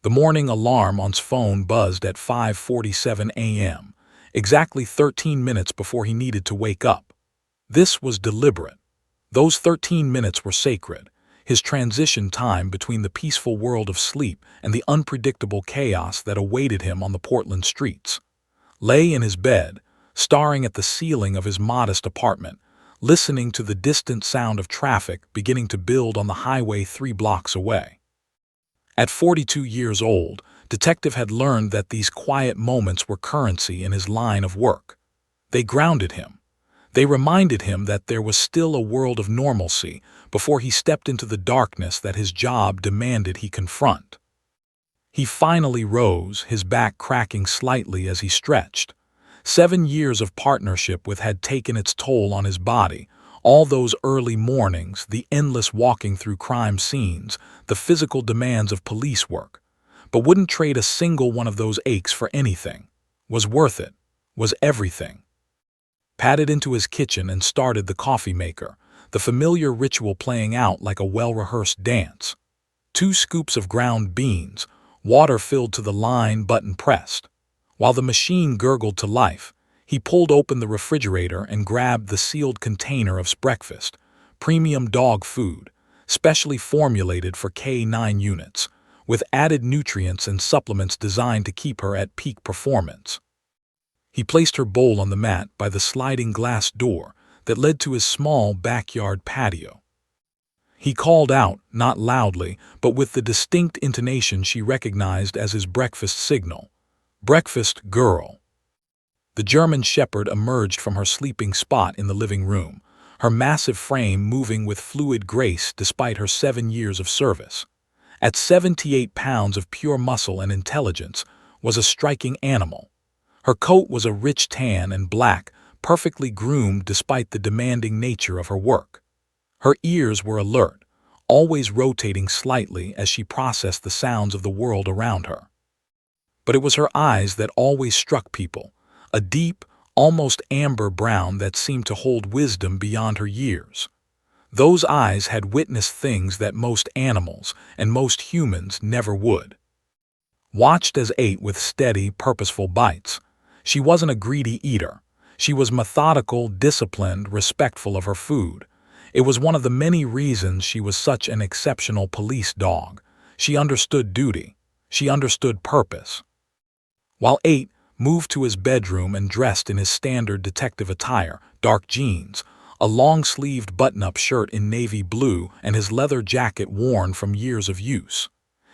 The morning alarm on his phone buzzed at 5:47 a.m., exactly 13 minutes before he needed to wake up. This was deliberate. Those 13 minutes were sacred, his transition time between the peaceful world of sleep and the unpredictable chaos that awaited him on the Portland streets. Lay in his bed, staring at the ceiling of his modest apartment, listening to the distant sound of traffic beginning to build on the highway 3 blocks away. At 42 years old, Detective had learned that these quiet moments were currency in his line of work. They grounded him. They reminded him that there was still a world of normalcy before he stepped into the darkness that his job demanded he confront. He finally rose, his back cracking slightly as he stretched. 7 years of partnership with had taken its toll on his body. All those early mornings, the endless walking through crime scenes, the physical demands of police work. But wouldn't trade a single one of those aches for anything. Was worth it. Was everything. Padded into his kitchen and started the coffee maker, the familiar ritual playing out like a well-rehearsed dance. 2 scoops of ground beans, water filled to the line button pressed. While the machine gurgled to life, he pulled open the refrigerator and grabbed the sealed container of breakfast, premium dog food, specially formulated for K9 units, with added nutrients and supplements designed to keep her at peak performance. He placed her bowl on the mat by the sliding glass door that led to his small backyard patio. He called out, not loudly, but with the distinct intonation she recognized as his breakfast signal. "Breakfast, girl." The German Shepherd emerged from her sleeping spot in the living room, her massive frame moving with fluid grace despite her 7 years of service. At 78 pounds of pure muscle and intelligence, was a striking animal. Her coat was a rich tan and black, perfectly groomed despite the demanding nature of her work. Her ears were alert, always rotating slightly as she processed the sounds of the world around her. But it was her eyes that always struck people, a deep, almost amber brown that seemed to hold wisdom beyond her years. Those eyes had witnessed things that most animals and most humans never would. Watched as ate with steady, purposeful bites. She wasn't a greedy eater. She was methodical, disciplined, respectful of her food. It was one of the many reasons she was such an exceptional police dog. She understood duty. She understood purpose. While Ate moved to his bedroom and dressed in his standard detective attire, dark jeans, a long-sleeved button-up shirt in navy blue, and his leather jacket worn from years of use.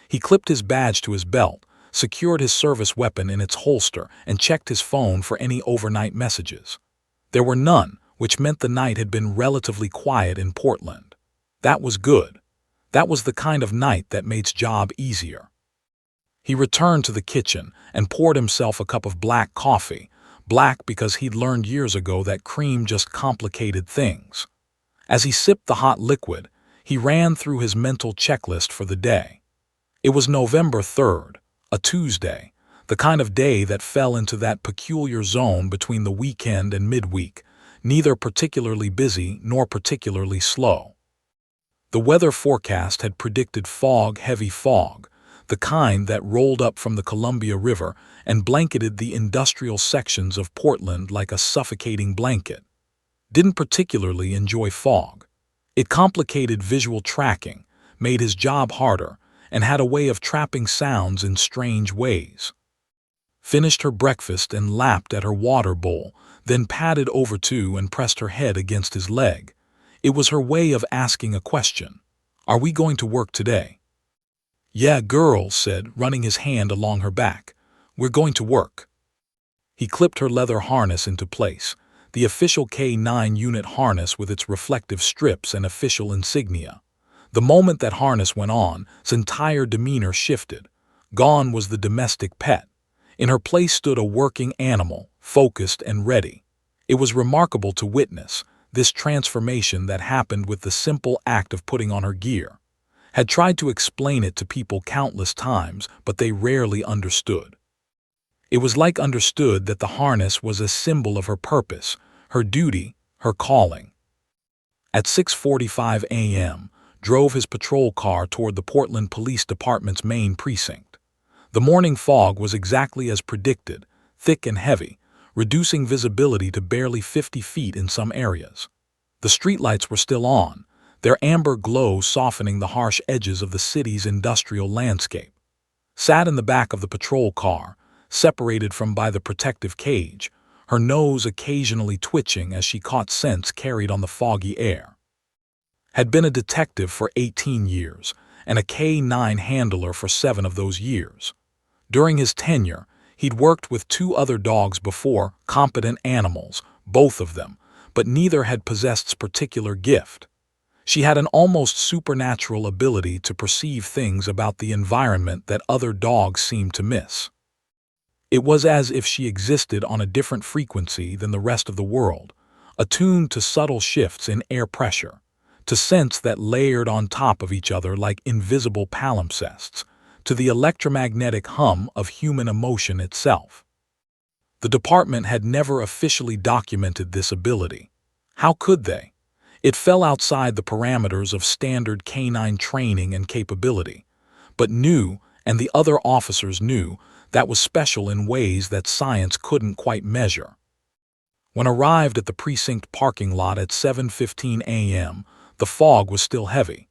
He clipped his badge to his belt, secured his service weapon in its holster, and checked his phone for any overnight messages. There were none, which meant the night had been relatively quiet in Portland. That was good. That was the kind of night that made his job easier. He returned to the kitchen and poured himself a cup of black coffee, black because he'd learned years ago that cream just complicated things. As he sipped the hot liquid, he ran through his mental checklist for the day. It was November 3rd, a Tuesday, the kind of day that fell into that peculiar zone between the weekend and midweek, neither particularly busy nor particularly slow. The weather forecast had predicted fog, heavy fog, the kind that rolled up from the Columbia River and blanketed the industrial sections of Portland like a suffocating blanket. Didn't particularly enjoy fog. It complicated visual tracking, made his job harder, and had a way of trapping sounds in strange ways. Finished her breakfast and lapped at her water bowl, then padded over to and pressed her head against his leg. It was her way of asking a question. "Are we going to work today?" "Yeah, girl," said, running his hand along her back. "We're going to work." He clipped her leather harness into place, the official K9 unit harness with its reflective strips and official insignia. The moment that harness went on, his entire demeanor shifted. Gone was the domestic pet. In her place stood a working animal, focused and ready. It was remarkable to witness, this transformation that happened with the simple act of putting on her gear. Had tried to explain it to people countless times, but they rarely understood. It was like understood that the harness was a symbol of her purpose, her duty, her calling. At 6:45 a.m., drove his patrol car toward the Portland Police Department's main precinct. The morning fog was exactly as predicted, thick and heavy, reducing visibility to barely 50 feet in some areas. The streetlights were still on, their amber glow softening the harsh edges of the city's industrial landscape. Sat in the back of the patrol car, separated from by the protective cage, her nose occasionally twitching as she caught scents carried on the foggy air. Had been a detective for 18 years and a K-9 handler for 7 of those years. During his tenure, he'd worked with 2 other dogs before, competent animals, both of them, but neither had possessed particular gift. She had an almost supernatural ability to perceive things about the environment that other dogs seemed to miss. It was as if she existed on a different frequency than the rest of the world, attuned to subtle shifts in air pressure, to scents that layered on top of each other like invisible palimpsests, to the electromagnetic hum of human emotion itself. The department had never officially documented this ability. How could they? It fell outside the parameters of standard canine training and capability, but knew, and the other officers knew, that was special in ways that science couldn't quite measure. When arrived at the precinct parking lot at 7:15 a.m., the fog was still heavy.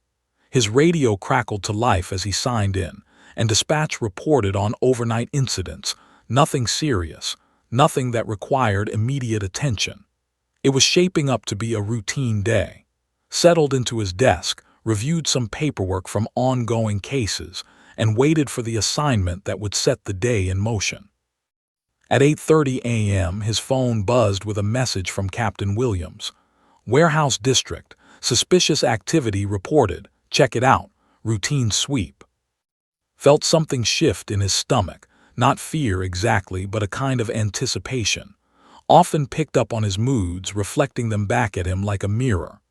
His radio crackled to life as he signed in, and dispatch reported on overnight incidents, nothing serious, nothing that required immediate attention. It was shaping up to be a routine day. Settled into his desk, reviewed some paperwork from ongoing cases, and waited for the assignment that would set the day in motion. At 8:30 a.m., his phone buzzed with a message from Captain Williams. Warehouse District, suspicious activity reported, check it out, routine sweep. Felt something shift in his stomach, not fear exactly, but a kind of anticipation. Often picked up on his moods, reflecting them back at him like a mirror.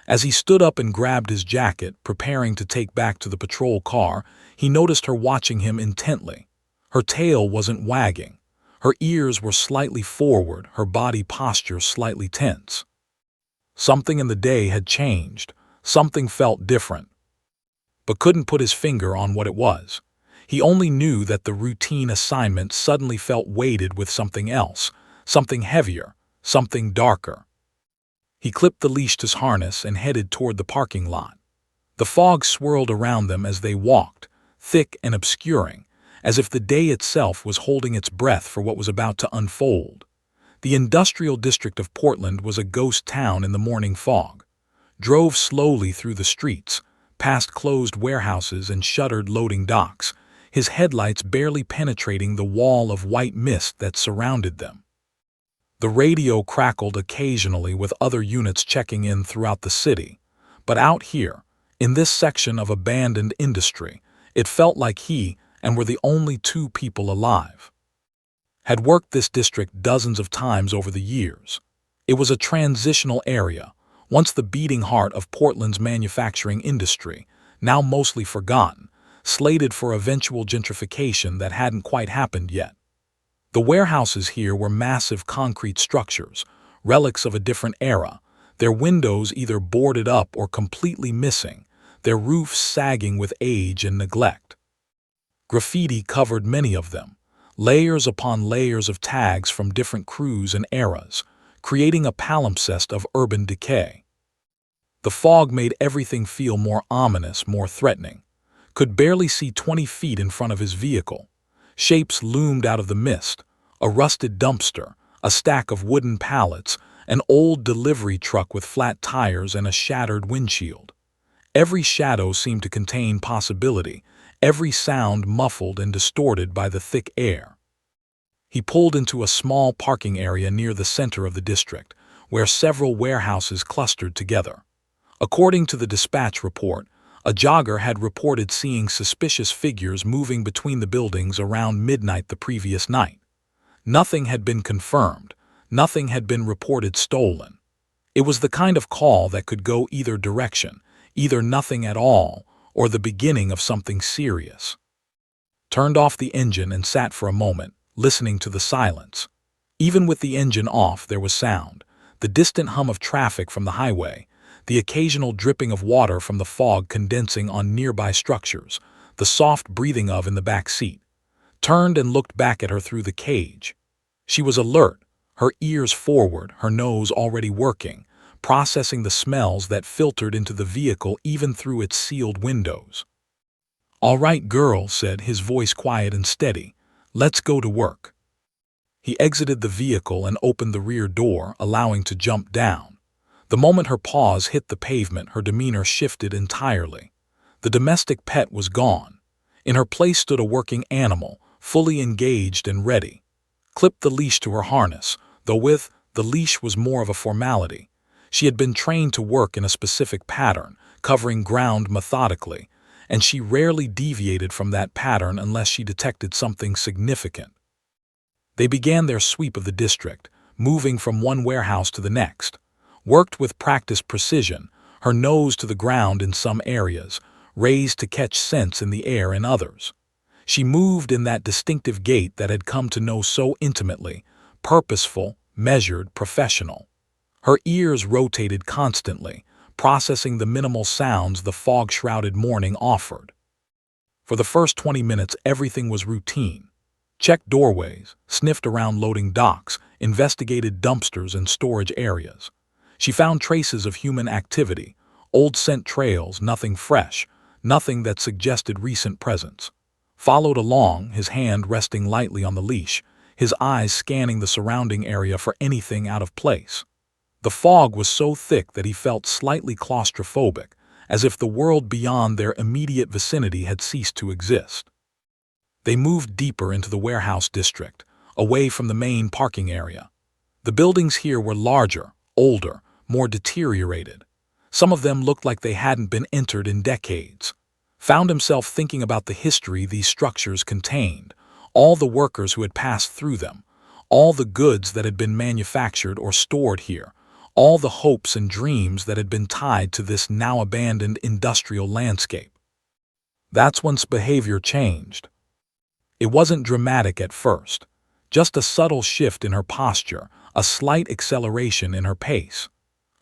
As he stood up and grabbed his jacket, preparing to take back to the patrol car, he noticed her watching him intently. Her tail wasn't wagging. Her ears were slightly forward, her body posture slightly tense. Something in the day had changed. Something felt different. But couldn't put his finger on what it was. He only knew that the routine assignment suddenly felt weighted with something else, something heavier, something darker. He clipped the leash to his harness and headed toward the parking lot. The fog swirled around them as they walked, thick and obscuring, as if the day itself was holding its breath for what was about to unfold. The industrial district of Portland was a ghost town in the morning fog. Drove slowly through the streets, past closed warehouses and shuttered loading docks, his headlights barely penetrating the wall of white mist that surrounded them. The radio crackled occasionally with other units checking in throughout the city, but out here, in this section of abandoned industry, it felt like he and were the only 2 people alive. Had worked this district dozens of times over the years. It was a transitional area, once the beating heart of Portland's manufacturing industry, now mostly forgotten, slated for eventual gentrification that hadn't quite happened yet. The warehouses here were massive concrete structures, relics of a different era, their windows either boarded up or completely missing, their roofs sagging with age and neglect. Graffiti covered many of them, layers upon layers of tags from different crews and eras, creating a palimpsest of urban decay. The fog made everything feel more ominous, more threatening. Could barely see 20 feet in front of his vehicle. Shapes loomed out of the mist, a rusted dumpster, a stack of wooden pallets, an old delivery truck with flat tires and a shattered windshield. Every shadow seemed to contain possibility, every sound muffled and distorted by the thick air. He pulled into a small parking area near the center of the district, where several warehouses clustered together. According to the dispatch report, a jogger had reported seeing suspicious figures moving between the buildings around midnight the previous night. Nothing had been confirmed, nothing had been reported stolen. It was the kind of call that could go either direction, either nothing at all, or the beginning of something serious. Turned off the engine and sat for a moment, listening to the silence. Even with the engine off, there was sound, the distant hum of traffic from the highway, the occasional dripping of water from the fog condensing on nearby structures, the soft breathing of in the back seat. turned and looked back at her through the cage. She was alert, her ears forward, her nose already working, processing the smells that filtered into the vehicle even through its sealed windows. "All right, girl," said, his voice quiet and steady. "Let's go to work." He exited the vehicle and opened the rear door, allowing to jump down. The moment her paws hit the pavement, her demeanor shifted entirely. The domestic pet was gone. In her place stood a working animal, fully engaged and ready. Clipped the leash to her harness, though the leash was more of a formality. She had been trained to work in a specific pattern, covering ground methodically, and she rarely deviated from that pattern unless she detected something significant. They began their sweep of the district, moving from one warehouse to the next. Worked with practiced precision, her nose to the ground in some areas, raised to catch scents in the air in others. She moved in that distinctive gait that had come to know so intimately, purposeful, measured, professional. Her ears rotated constantly, processing the minimal sounds the fog-shrouded morning offered. For the first 20 minutes, everything was routine. Checked doorways, sniffed around loading docks, investigated dumpsters and storage areas. She found traces of human activity, old scent trails, nothing fresh, nothing that suggested recent presence. Followed along, his hand resting lightly on the leash, his eyes scanning the surrounding area for anything out of place. The fog was so thick that he felt slightly claustrophobic, as if the world beyond their immediate vicinity had ceased to exist. They moved deeper into the warehouse district, away from the main parking area. The buildings here were larger, older, more deteriorated. Some of them looked like they hadn't been entered in decades. Found himself thinking about the history these structures contained, all the workers who had passed through them, all the goods that had been manufactured or stored here, all the hopes and dreams that had been tied to this now abandoned industrial landscape. That's when behavior changed. It wasn't dramatic at first, just a subtle shift in her posture, a slight acceleration in her pace.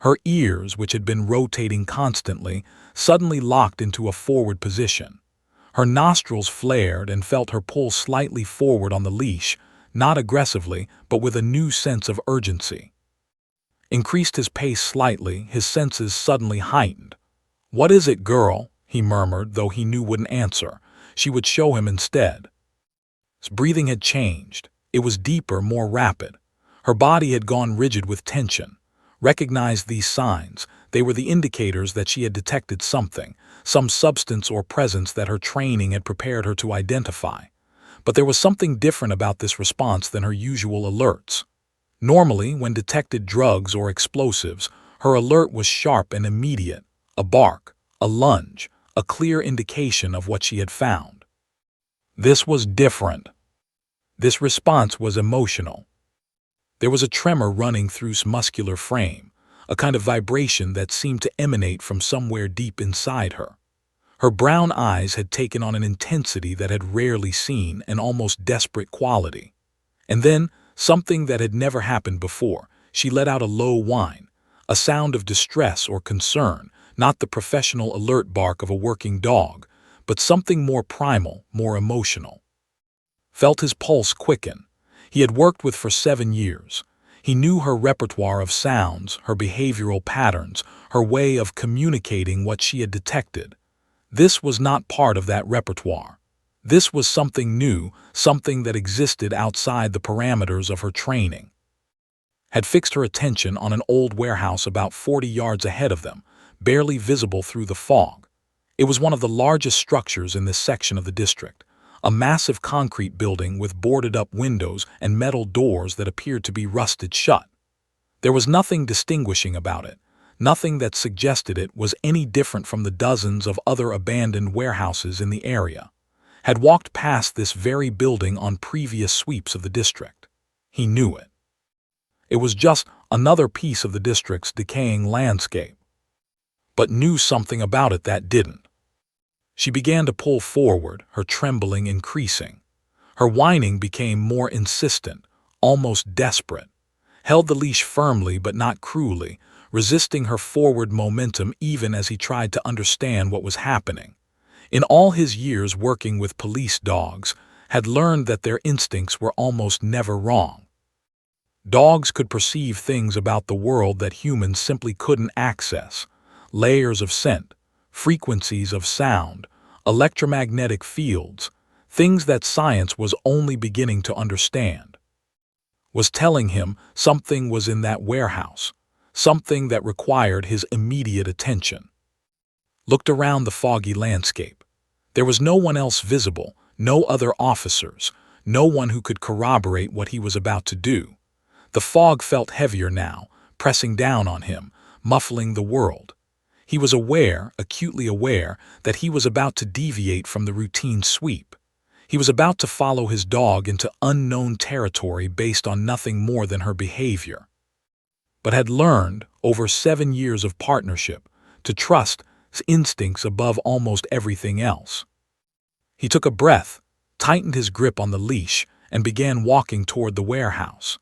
Her ears, which had been rotating constantly, suddenly locked into a forward position. Her nostrils flared and felt her pull slightly forward on the leash, not aggressively, but with a new sense of urgency. Increased his pace slightly, his senses suddenly heightened. "What is it, girl?" he murmured, though he knew wouldn't answer. She would show him instead. His breathing had changed. It was deeper, more rapid. Her body had gone rigid with tension. Recognized these signs. They were the indicators that she had detected something, some substance or presence that her training had prepared her to identify. But there was something different about this response than her usual alerts. Normally, when detected drugs or explosives, her alert was sharp and immediate, a bark, a lunge, a clear indication of what she had found. This was different. This response was emotional. There was a tremor running through his muscular frame, a kind of vibration that seemed to emanate from somewhere deep inside her. Her brown eyes had taken on an intensity that had rarely seen, an almost desperate quality. And then, something that had never happened before, she let out a low whine, a sound of distress or concern, not the professional alert bark of a working dog, but something more primal, more emotional. Felt his pulse quicken. He had worked with for 7 years. He knew her repertoire of sounds, her behavioral patterns, her way of communicating what she had detected. This was not part of that repertoire. This was something new, something that existed outside the parameters of her training. Had fixed her attention on an old warehouse about 40 yards ahead of them, barely visible through the fog. It was one of the largest structures in this section of the district, a massive concrete building with boarded-up windows and metal doors that appeared to be rusted shut. There was nothing distinguishing about it, nothing that suggested it was any different from the dozens of other abandoned warehouses in the area. Had walked past this very building on previous sweeps of the district. He knew it. It was just another piece of the district's decaying landscape. But knew something about it that didn't. She began to pull forward, her trembling increasing. Her whining became more insistent, almost desperate. Held the leash firmly but not cruelly, resisting her forward momentum even as he tried to understand what was happening. In all his years working with police dogs, had learned that their instincts were almost never wrong. Dogs could perceive things about the world that humans simply couldn't access: layers of scent, frequencies of sound, electromagnetic fields, things that science was only beginning to understand. Was telling him something was in that warehouse, something that required his immediate attention. Looked around the foggy landscape. There was no one else visible, no other officers, no one who could corroborate what he was about to do. The fog felt heavier now, pressing down on him, muffling the world. He was aware, acutely aware, that he was about to deviate from the routine sweep. He was about to follow his dog into unknown territory based on nothing more than her behavior, but had learned, over 7 years of partnership, to trust his instincts above almost everything else. He took a breath, tightened his grip on the leash, and began walking toward the warehouse.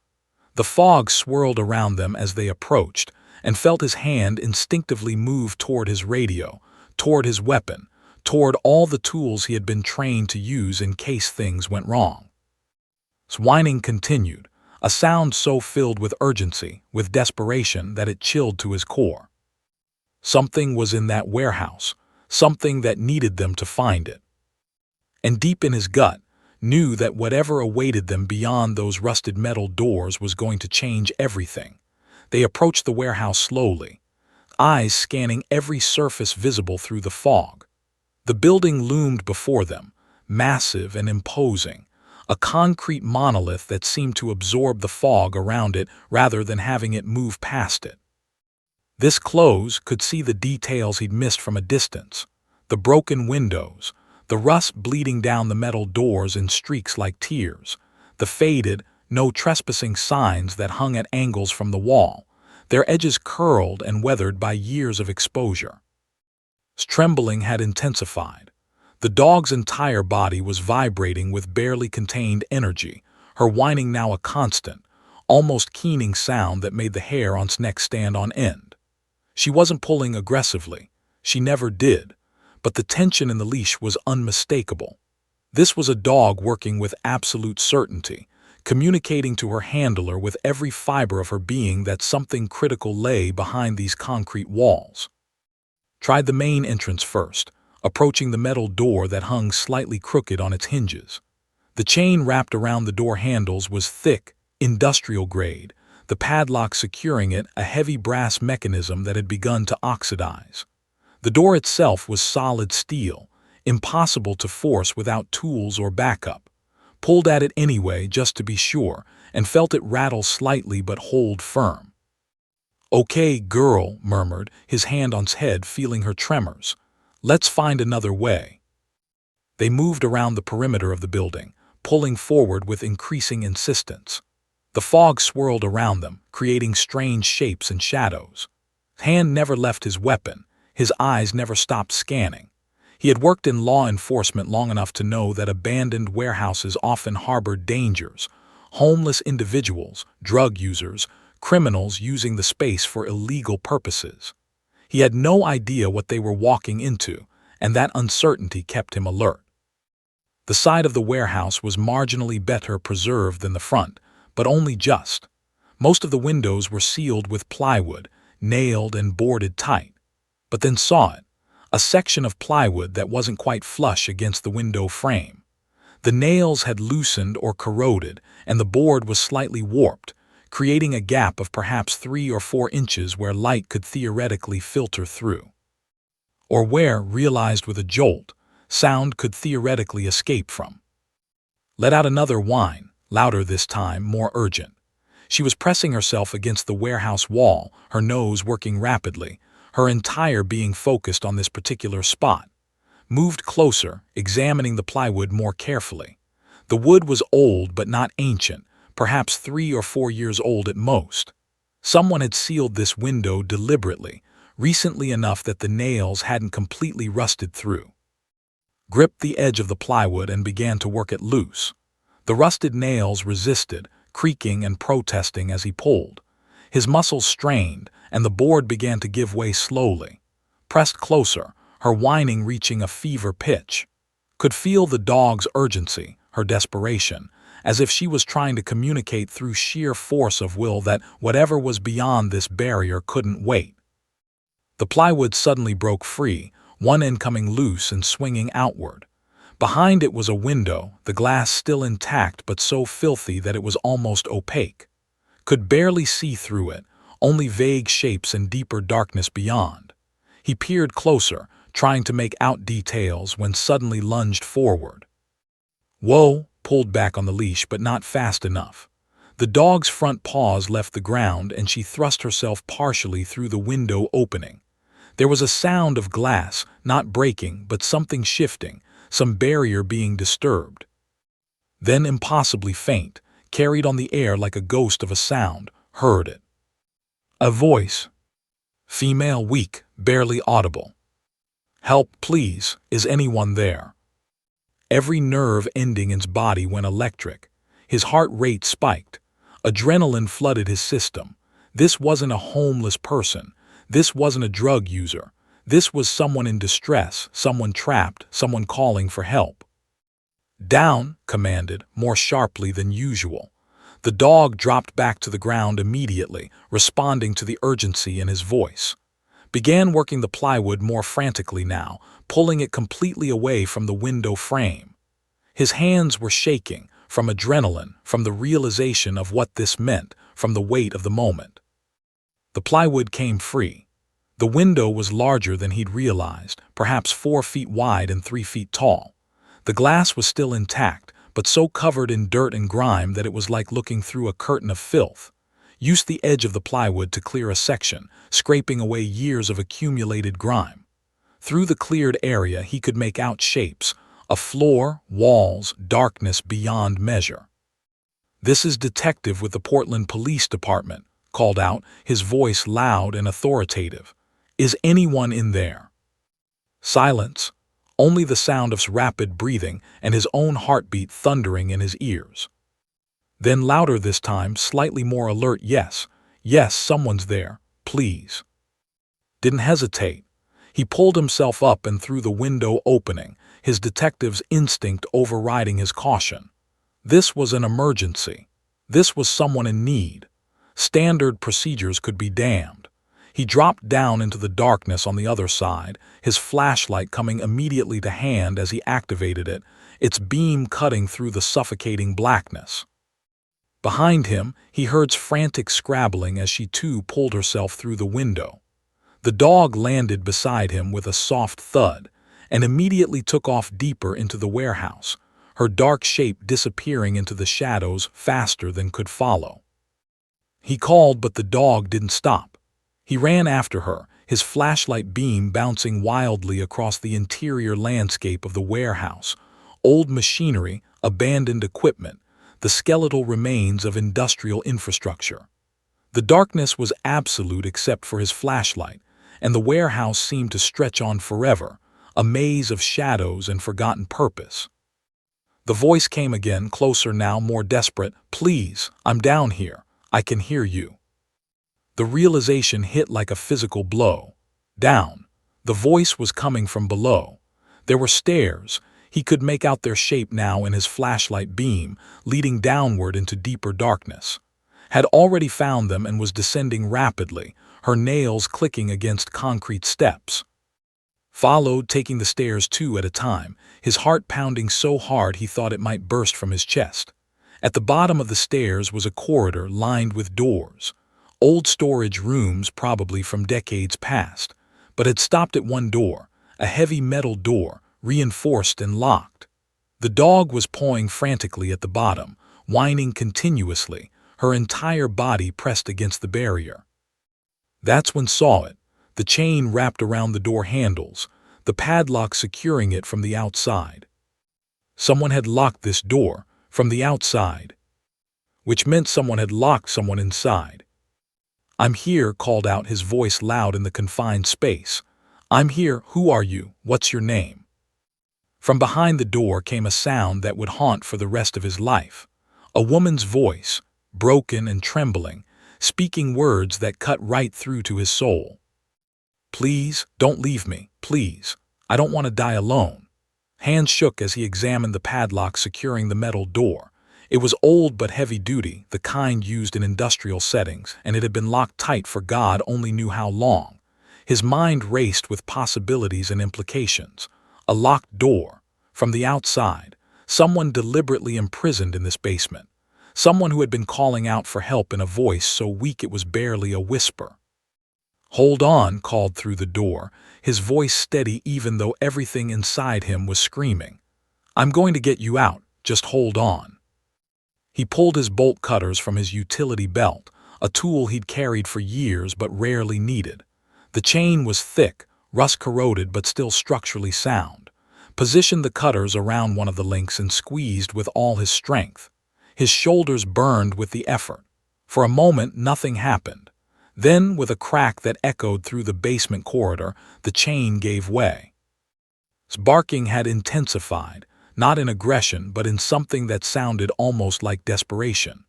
The fog swirled around them as they approached, and felt his hand instinctively move toward his radio, toward his weapon, toward all the tools he had been trained to use in case things went wrong. His whining continued, a sound so filled with urgency, with desperation, that it chilled to his core. Something was in that warehouse, something that needed them to find it. And deep in his gut, knew that whatever awaited them beyond those rusted metal doors was going to change everything. They approached the warehouse slowly, eyes scanning every surface visible through the fog. The building loomed before them, massive and imposing, a concrete monolith that seemed to absorb the fog around it rather than having it move past it. This close could see the details he'd missed from a distance: the broken windows, the rust bleeding down the metal doors in streaks like tears, the faded, no trespassing signs that hung at angles from the wall, their edges curled and weathered by years of exposure. His trembling had intensified. The dog's entire body was vibrating with barely contained energy, her whining now a constant, almost keening sound that made the hair on his neck stand on end. She wasn't pulling aggressively. She never did. But the tension in the leash was unmistakable. This was a dog working with absolute certainty, communicating to her handler with every fiber of her being that something critical lay behind these concrete walls. Tried the main entrance first, approaching the metal door that hung slightly crooked on its hinges. The chain wrapped around the door handles was thick, industrial grade, the padlock securing it a heavy brass mechanism that had begun to oxidize. The door itself was solid steel, impossible to force without tools or backup. Pulled at it anyway just to be sure, and felt it rattle slightly but hold firm. "Okay, girl," murmured, his hand on his head, feeling her tremors. "Let's find another way." They moved around the perimeter of the building, pulling forward with increasing insistence. The fog swirled around them, creating strange shapes and shadows. His hand never left his weapon. His eyes never stopped scanning. He had worked in law enforcement long enough to know that abandoned warehouses often harbored dangers: homeless individuals, drug users, criminals using the space for illegal purposes. He had no idea what they were walking into, and that uncertainty kept him alert. The side of the warehouse was marginally better preserved than the front, but only just. Most of the windows were sealed with plywood, nailed and boarded tight. But then saw it, a section of plywood that wasn't quite flush against the window frame. The nails had loosened or corroded, and the board was slightly warped, creating a gap of perhaps 3 or 4 inches where light could theoretically filter through. Or where, realized with a jolt, sound could theoretically escape from. Let out another whine, louder this time, more urgent. She was pressing herself against the warehouse wall, her nose working rapidly, her entire being focused on this particular spot. Moved closer, examining the plywood more carefully. The wood was old but not ancient, perhaps 3 or 4 years old at most. Someone had sealed this window deliberately, recently enough that the nails hadn't completely rusted through. Gripped the edge of the plywood and began to work it loose. The rusted nails resisted, creaking and protesting as he pulled. His muscles strained, and the board began to give way slowly. Pressed closer, her whining reaching a fever pitch. Could feel the dog's urgency, her desperation, as if she was trying to communicate through sheer force of will that whatever was beyond this barrier couldn't wait. The plywood suddenly broke free, one end coming loose and swinging outward. Behind it was a window, the glass still intact but so filthy that it was almost opaque. Could barely see through it, only vague shapes and deeper darkness beyond. He peered closer, trying to make out details, when suddenly lunged forward. Whoa! Pulled back on the leash, but not fast enough. The dog's front paws left the ground and she thrust herself partially through the window opening. There was a sound of glass, not breaking, but something shifting, some barrier being disturbed. Then, impossibly faint, carried on the air like a ghost of a sound, heard it. A voice. Female, weak, barely audible. "Help, please, is anyone there?" Every nerve ending in his body went electric. His heart rate spiked. Adrenaline flooded his system. This wasn't a homeless person. This wasn't a drug user. This was someone in distress, someone trapped, someone calling for help. "Down," commanded, more sharply than usual. The dog dropped back to the ground immediately, responding to the urgency in his voice. Began working the plywood more frantically now, pulling it completely away from the window frame. His hands were shaking, from adrenaline, from the realization of what this meant, from the weight of the moment. The plywood came free. The window was larger than he'd realized, perhaps 4 feet wide and 3 feet tall. The glass was still intact, but so covered in dirt and grime that it was like looking through a curtain of filth. Used the edge of the plywood to clear a section, scraping away years of accumulated grime. Through the cleared area he could make out shapes, a floor, walls, darkness beyond measure. "This is Detective with the Portland Police Department," called out, his voice loud and authoritative. "Is anyone in there?" Silence. Only the sound of rapid breathing and his own heartbeat thundering in his ears. Then louder this time, slightly more alert. "Yes, yes, someone's there, please." Didn't hesitate. He pulled himself up and through the window opening, his detective's instinct overriding his caution. This was an emergency. This was someone in need. Standard procedures could be damned. He dropped down into the darkness on the other side, his flashlight coming immediately to hand as he activated it, its beam cutting through the suffocating blackness. Behind him, he heard frantic scrabbling as she too pulled herself through the window. The dog landed beside him with a soft thud and immediately took off deeper into the warehouse, her dark shape disappearing into the shadows faster than could follow. He called, but the dog didn't stop. He ran after her, his flashlight beam bouncing wildly across the interior landscape of the warehouse, old machinery, abandoned equipment, the skeletal remains of industrial infrastructure. The darkness was absolute except for his flashlight, and the warehouse seemed to stretch on forever, a maze of shadows and forgotten purpose. The voice came again, closer now, more desperate. "Please, I'm down here. I can hear you." The realization hit like a physical blow. Down. The voice was coming from below. There were stairs. He could make out their shape now in his flashlight beam, leading downward into deeper darkness. Had already found them and was descending rapidly, her nails clicking against concrete steps. Followed, taking the stairs 2 at a time, his heart pounding so hard he thought it might burst from his chest. At the bottom of the stairs was a corridor lined with doors. Old storage rooms, probably from decades past, but had stopped at one door, a heavy metal door, reinforced and locked. The dog was pawing frantically at the bottom, whining continuously, her entire body pressed against the barrier. That's when saw it, the chain wrapped around the door handles, the padlock securing it from the outside. Someone had locked this door, from the outside, which meant someone had locked someone inside. "I'm here," called out, his voice loud in the confined space. "I'm here. Who are you? What's your name?" From behind the door came a sound that would haunt for the rest of his life. A woman's voice, broken and trembling, speaking words that cut right through to his soul. "Please, don't leave me, please. I don't want to die alone. Hands shook as he examined the padlock securing the metal door. It was old but heavy-duty, the kind used in industrial settings, and it had been locked tight for God only knew how long. His mind raced with possibilities and implications. A locked door. From the outside, someone deliberately imprisoned in this basement. Someone who had been calling out for help in a voice so weak it was barely a whisper. "Hold on," called through the door, his voice steady even though everything inside him was screaming. "I'm going to get you out, just hold on." He pulled his bolt cutters from his utility belt, a tool he'd carried for years but rarely needed. The chain was thick, rust-corroded but still structurally sound. Positioned the cutters around one of the links and squeezed with all his strength. His shoulders burned with the effort. For a moment, nothing happened. Then, with a crack that echoed through the basement corridor, the chain gave way. His barking had intensified, not in aggression but in something that sounded almost like desperation.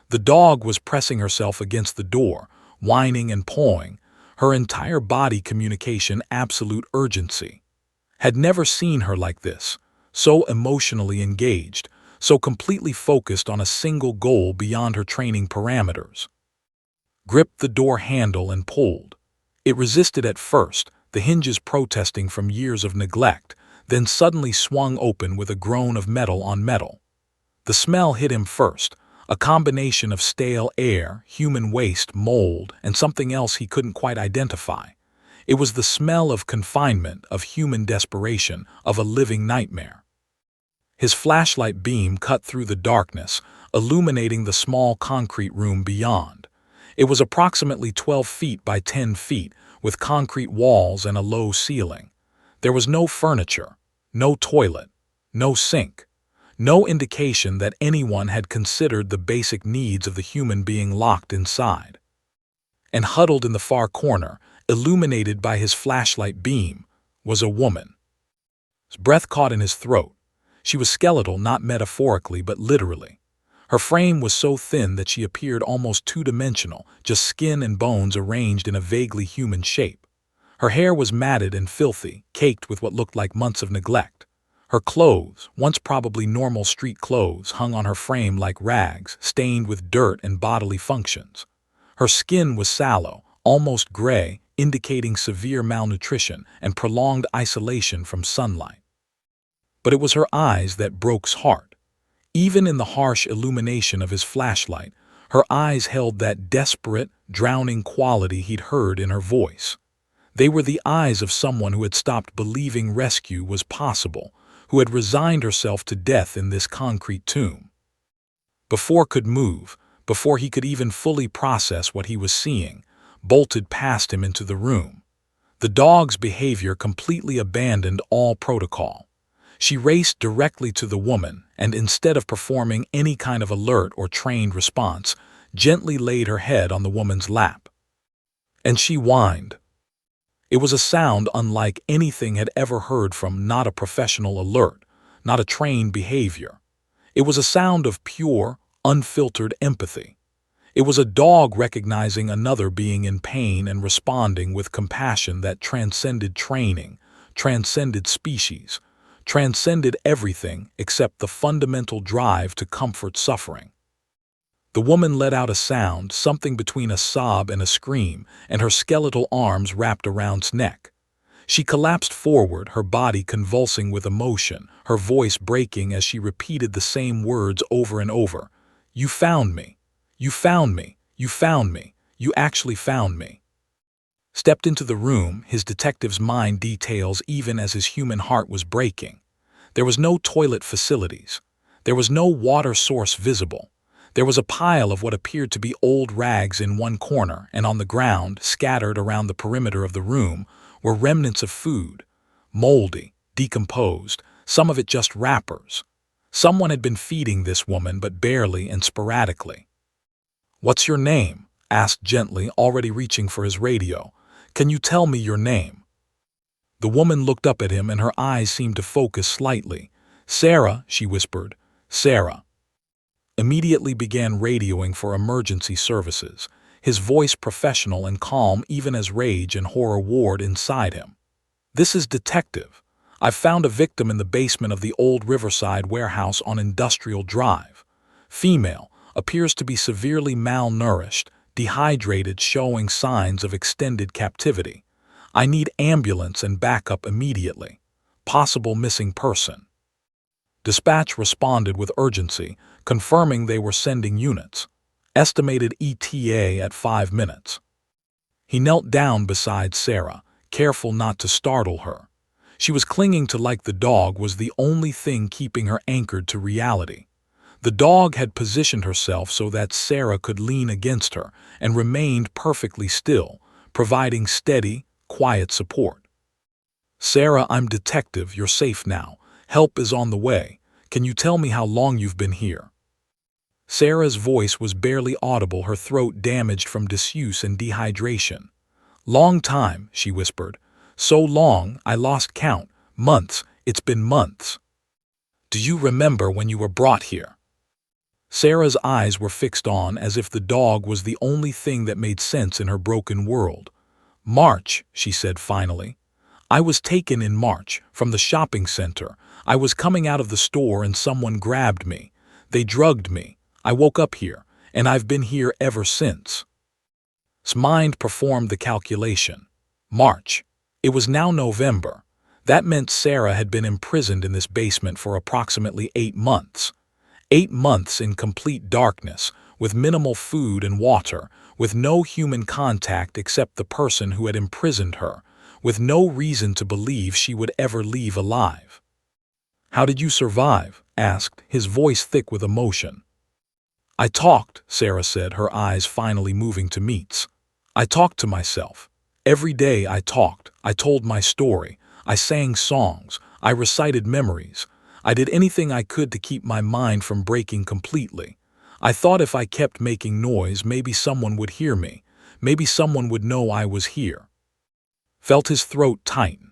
The dog was pressing herself against the door, whining and pawing, her entire body communication absolute urgency. Had never seen her like this, so emotionally engaged, so completely focused on a single goal beyond her training parameters. Gripped the door handle and pulled. It resisted at first, the hinges protesting from years of neglect, then suddenly swung open with a groan of metal on metal. The smell hit him first, a combination of stale air, human waste, mold, and something else he couldn't quite identify. It was the smell of confinement, of human desperation, of a living nightmare. His flashlight beam cut through the darkness, illuminating the small concrete room beyond. It was approximately 12 feet by 10 feet, with concrete walls and a low ceiling. There was no furniture, no toilet, no sink, no indication that anyone had considered the basic needs of the human being locked inside. And huddled in the far corner, illuminated by his flashlight beam, was a woman. His breath caught in his throat. She was skeletal, not metaphorically but literally. Her frame was so thin that she appeared almost two-dimensional, just skin and bones arranged in a vaguely human shape. Her hair was matted and filthy, caked with what looked like months of neglect. Her clothes, once probably normal street clothes, hung on her frame like rags, stained with dirt and bodily functions. Her skin was sallow, almost gray, indicating severe malnutrition and prolonged isolation from sunlight. But it was her eyes that broke his heart. Even in the harsh illumination of his flashlight, her eyes held that desperate, drowning quality he'd heard in her voice. They were the eyes of someone who had stopped believing rescue was possible, who had resigned herself to death in this concrete tomb. Before could move, before he could even fully process what he was seeing, bolted past him into the room. The dog's behavior completely abandoned all protocol. She raced directly to the woman and, instead of performing any kind of alert or trained response, gently laid her head on the woman's lap. And she whined. It was a sound unlike anything had ever heard from not a professional alert, not a trained behavior. It was a sound of pure, unfiltered empathy. It was a dog recognizing another being in pain and responding with compassion that transcended training, transcended species, transcended everything except the fundamental drive to comfort suffering. The woman let out a sound, something between a sob and a scream, and her skeletal arms wrapped around his neck. She collapsed forward, her body convulsing with emotion, her voice breaking as she repeated the same words over and over. "You found me. You found me. You found me. You actually found me." Stepped into the room, his detective's mind details even as his human heart was breaking. There was no toilet facilities. There was no water source visible. There was a pile of what appeared to be old rags in one corner, and on the ground, scattered around the perimeter of the room, were remnants of food. Moldy, decomposed, some of it just wrappers. Someone had been feeding this woman, but barely and sporadically. "What's your name?" asked gently, already reaching for his radio. "Can you tell me your name?" The woman looked up at him and her eyes seemed to focus slightly. "Sarah," she whispered. "Sarah." Immediately began radioing for emergency services, his voice professional and calm even as rage and horror warred inside him. "This is Detective. I've found a victim in the basement of the old Riverside warehouse on Industrial Drive. Female, appears to be severely malnourished, dehydrated, showing signs of extended captivity. I need ambulance and backup immediately. Possible missing person. Dispatch responded with urgency, confirming they were sending units. Estimated ETA at 5 minutes. He knelt down beside Sarah, careful not to startle her. She was clinging to like the dog was the only thing keeping her anchored to reality. The dog had positioned herself so that Sarah could lean against her and remained perfectly still, providing steady, quiet support. "Sarah, I'm detective. You're safe now. Help is on the way. Can you tell me how long you've been here?" Sarah's voice was barely audible, her throat damaged from disuse and dehydration. "Long time," she whispered. "So long, I lost count. Months. It's been months." "Do you remember when you were brought here?" Sarah's eyes were fixed on as if the dog was the only thing that made sense in her broken world. "March," she said finally. "I was taken in March, from the shopping center. I was coming out of the store and someone grabbed me. They drugged me. I woke up here, and I've been here ever since." His mind performed the calculation. March. It was now November. That meant Sarah had been imprisoned in this basement for approximately 8 months. 8 months in complete darkness, with minimal food and water, with no human contact except the person who had imprisoned her, with no reason to believe she would ever leave alive. "How did you survive?" asked, his voice thick with emotion. "I talked," Sarah said, her eyes finally moving to Meet's. "I talked to myself. Every day I talked. I told my story. I sang songs. I recited memories. I did anything I could to keep my mind from breaking completely. I thought if I kept making noise, maybe someone would hear me. Maybe someone would know I was here." Felt his throat tighten.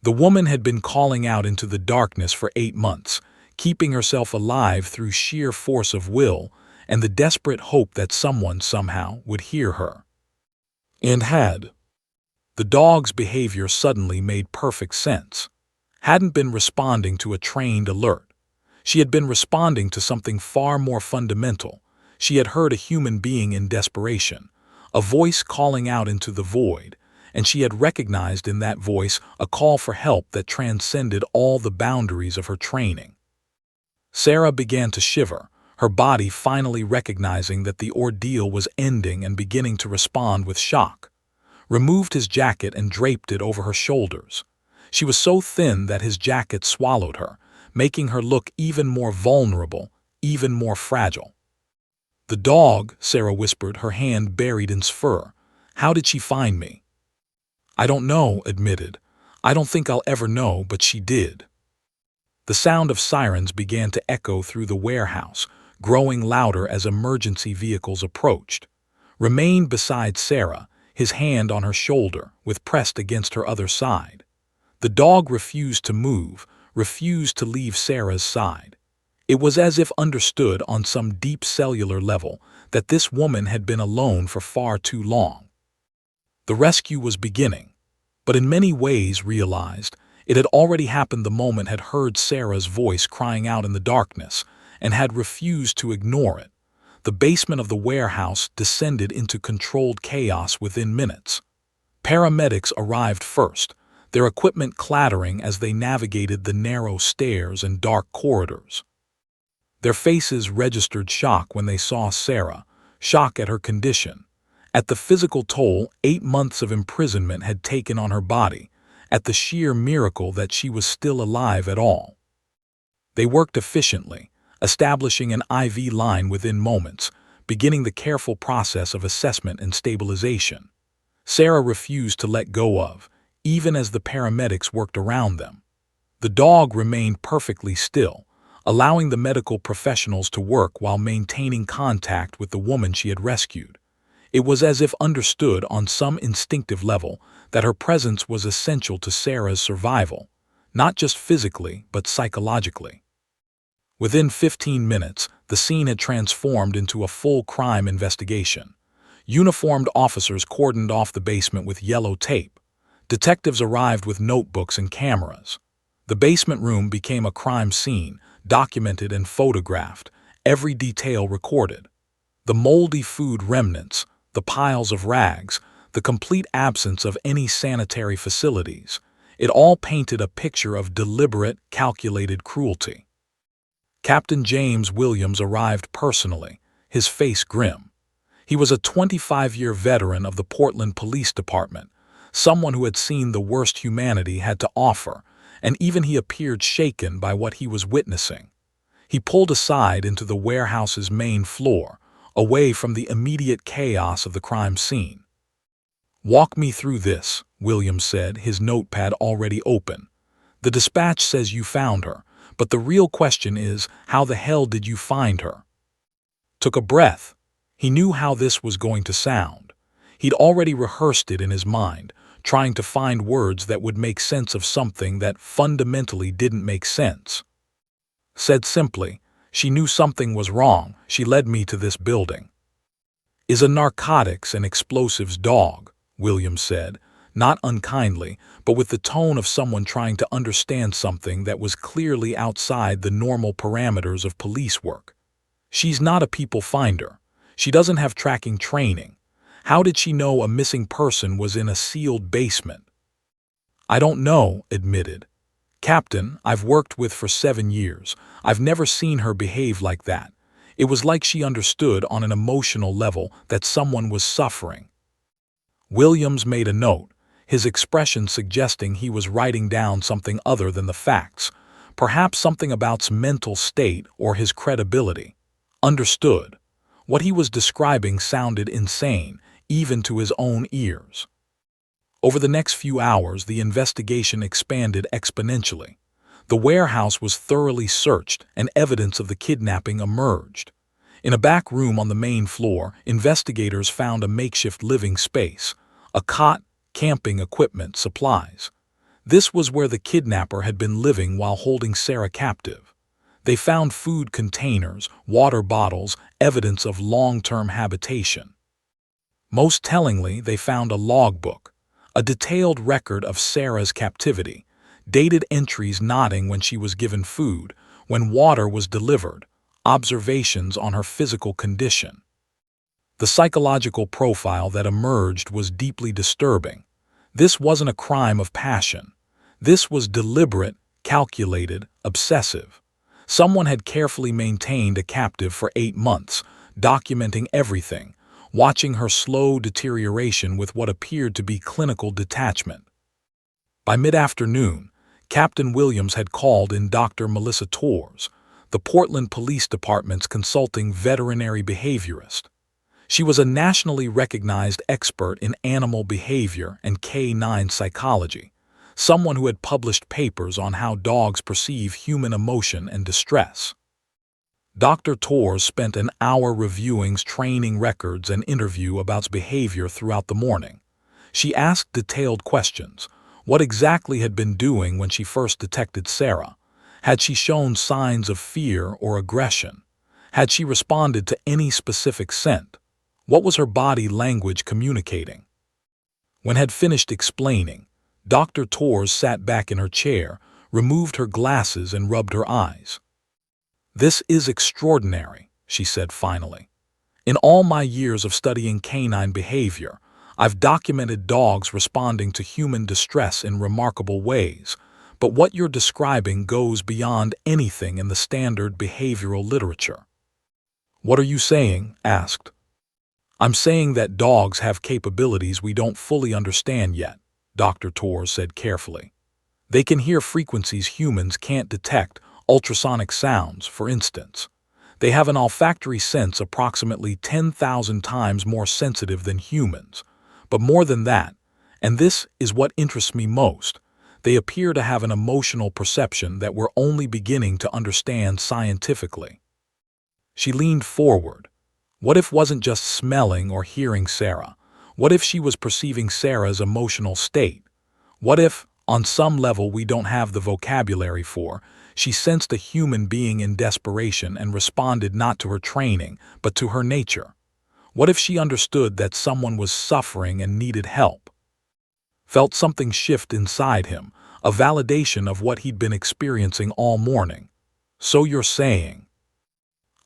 The woman had been calling out into the darkness for 8 months, keeping herself alive through sheer force of will and the desperate hope that someone somehow would hear her. And had. The dog's behavior suddenly made perfect sense. Hadn't been responding to a trained alert. She had been responding to something far more fundamental. She had heard a human being in desperation, a voice calling out into the void, and she had recognized in that voice a call for help that transcended all the boundaries of her training. Sarah began to shiver, her body finally recognizing that the ordeal was ending and beginning to respond with shock. Removed his jacket and draped it over her shoulders. She was so thin that his jacket swallowed her, making her look even more vulnerable, even more fragile. "The dog," Sarah whispered, her hand buried in his fur. "How did she find me?" "I don't know," admitted. "I don't think I'll ever know, but she did." The sound of sirens began to echo through the warehouse, growing louder as emergency vehicles approached. Remained beside Sarah, his hand on her shoulder, with pressed against her other side. The dog refused to move, refused to leave Sarah's side. It was as if understood on some deep cellular level that this woman had been alone for far too long. The rescue was beginning, but in many ways realized it had already happened the moment had heard Sarah's voice crying out in the darkness and had refused to ignore it. The basement of the warehouse descended into controlled chaos within minutes. Paramedics arrived first, their equipment clattering as they navigated the narrow stairs and dark corridors. Their faces registered shock when they saw Sarah, shock at her condition, at the physical toll 8 months of imprisonment had taken on her body, at the sheer miracle that she was still alive at all. They worked efficiently, establishing an IV line within moments, beginning the careful process of assessment and stabilization. Sarah refused to let go of, even as the paramedics worked around them. The dog remained perfectly still, allowing the medical professionals to work while maintaining contact with the woman she had rescued. It was as if understood on some instinctive level that her presence was essential to Sarah's survival, not just physically but psychologically. Within 15 minutes, the scene had transformed into a full crime investigation. Uniformed officers cordoned off the basement with yellow tape. Detectives arrived with notebooks and cameras. The basement room became a crime scene, documented and photographed, every detail recorded. The moldy food remnants, the piles of rags, the complete absence of any sanitary facilities. It all painted a picture of deliberate, calculated cruelty. Captain James Williams arrived personally, his face grim. He was a 25-year veteran of the Portland Police Department, someone who had seen the worst humanity had to offer, and even he appeared shaken by what he was witnessing. He pulled aside into the warehouse's main floor, away from the immediate chaos of the crime scene. "Walk me through this," Williams said, his notepad already open. "The dispatch says you found her, but the real question is, how the hell did you find her?" Took a breath. He knew how this was going to sound. He'd already rehearsed it in his mind, trying to find words that would make sense of something that fundamentally didn't make sense. Said simply, "She knew something was wrong. She led me to this building." "Is a narcotics and explosives dog," Williams said, not unkindly, but with the tone of someone trying to understand something that was clearly outside the normal parameters of police work. "She's not a people finder. She doesn't have tracking training. How did she know a missing person was in a sealed basement?" "I don't know," admitted. "Captain, I've worked with for 7 years. I've never seen her behave like that. It was like she understood on an emotional level that someone was suffering." Williams made a note, his expression suggesting he was writing down something other than the facts, perhaps something about's mental state or his credibility. Understood. What he was describing sounded insane, even to his own ears. Over the next few hours, the investigation expanded exponentially. The warehouse was thoroughly searched, and evidence of the kidnapping emerged. In a back room on the main floor, investigators found a makeshift living space, a cot, camping equipment, supplies. This was where the kidnapper had been living while holding Sarah captive. They found food containers, water bottles, evidence of long-term habitation. Most tellingly, they found a logbook, a detailed record of Sarah's captivity, dated entries noting when she was given food, when water was delivered, observations on her physical condition. The psychological profile that emerged was deeply disturbing. This wasn't a crime of passion. This was deliberate, calculated, obsessive. Someone had carefully maintained a captive for 8 months, documenting everything, watching her slow deterioration with what appeared to be clinical detachment. By mid-afternoon, Captain Williams had called in Dr. Melissa Torres, the Portland Police Department's consulting veterinary behaviorist. She was a nationally recognized expert in animal behavior and canine psychology, someone who had published papers on how dogs perceive human emotion and distress. Dr. Torres spent an hour reviewing training records and interview about behavior throughout the morning. She asked detailed questions. What exactly had been doing when she first detected Sarah? Had she shown signs of fear or aggression? Had she responded to any specific scent? What was her body language communicating? When had finished explaining, Dr. Torres sat back in her chair, removed her glasses and rubbed her eyes. "This is extraordinary," she said finally. "In all my years of studying canine behavior, I've documented dogs responding to human distress in remarkable ways, but what you're describing goes beyond anything in the standard behavioral literature." "What are you saying?" asked. "I'm saying that dogs have capabilities we don't fully understand yet," Dr. Torres said carefully. "They can hear frequencies humans can't detect, ultrasonic sounds, for instance. They have an olfactory sense approximately 10,000 times more sensitive than humans. But more than that, and this is what interests me most, they appear to have an emotional perception that we're only beginning to understand scientifically." She leaned forward. What if wasn't just smelling or hearing Sarah? What if she was perceiving Sarah's emotional state? What if, on some level we don't have the vocabulary for, she sensed a human being in desperation and responded not to her training, but to her nature? What if she understood that someone was suffering and needed help? Felt something shift inside him, a validation of what he'd been experiencing all morning. "So you're saying—"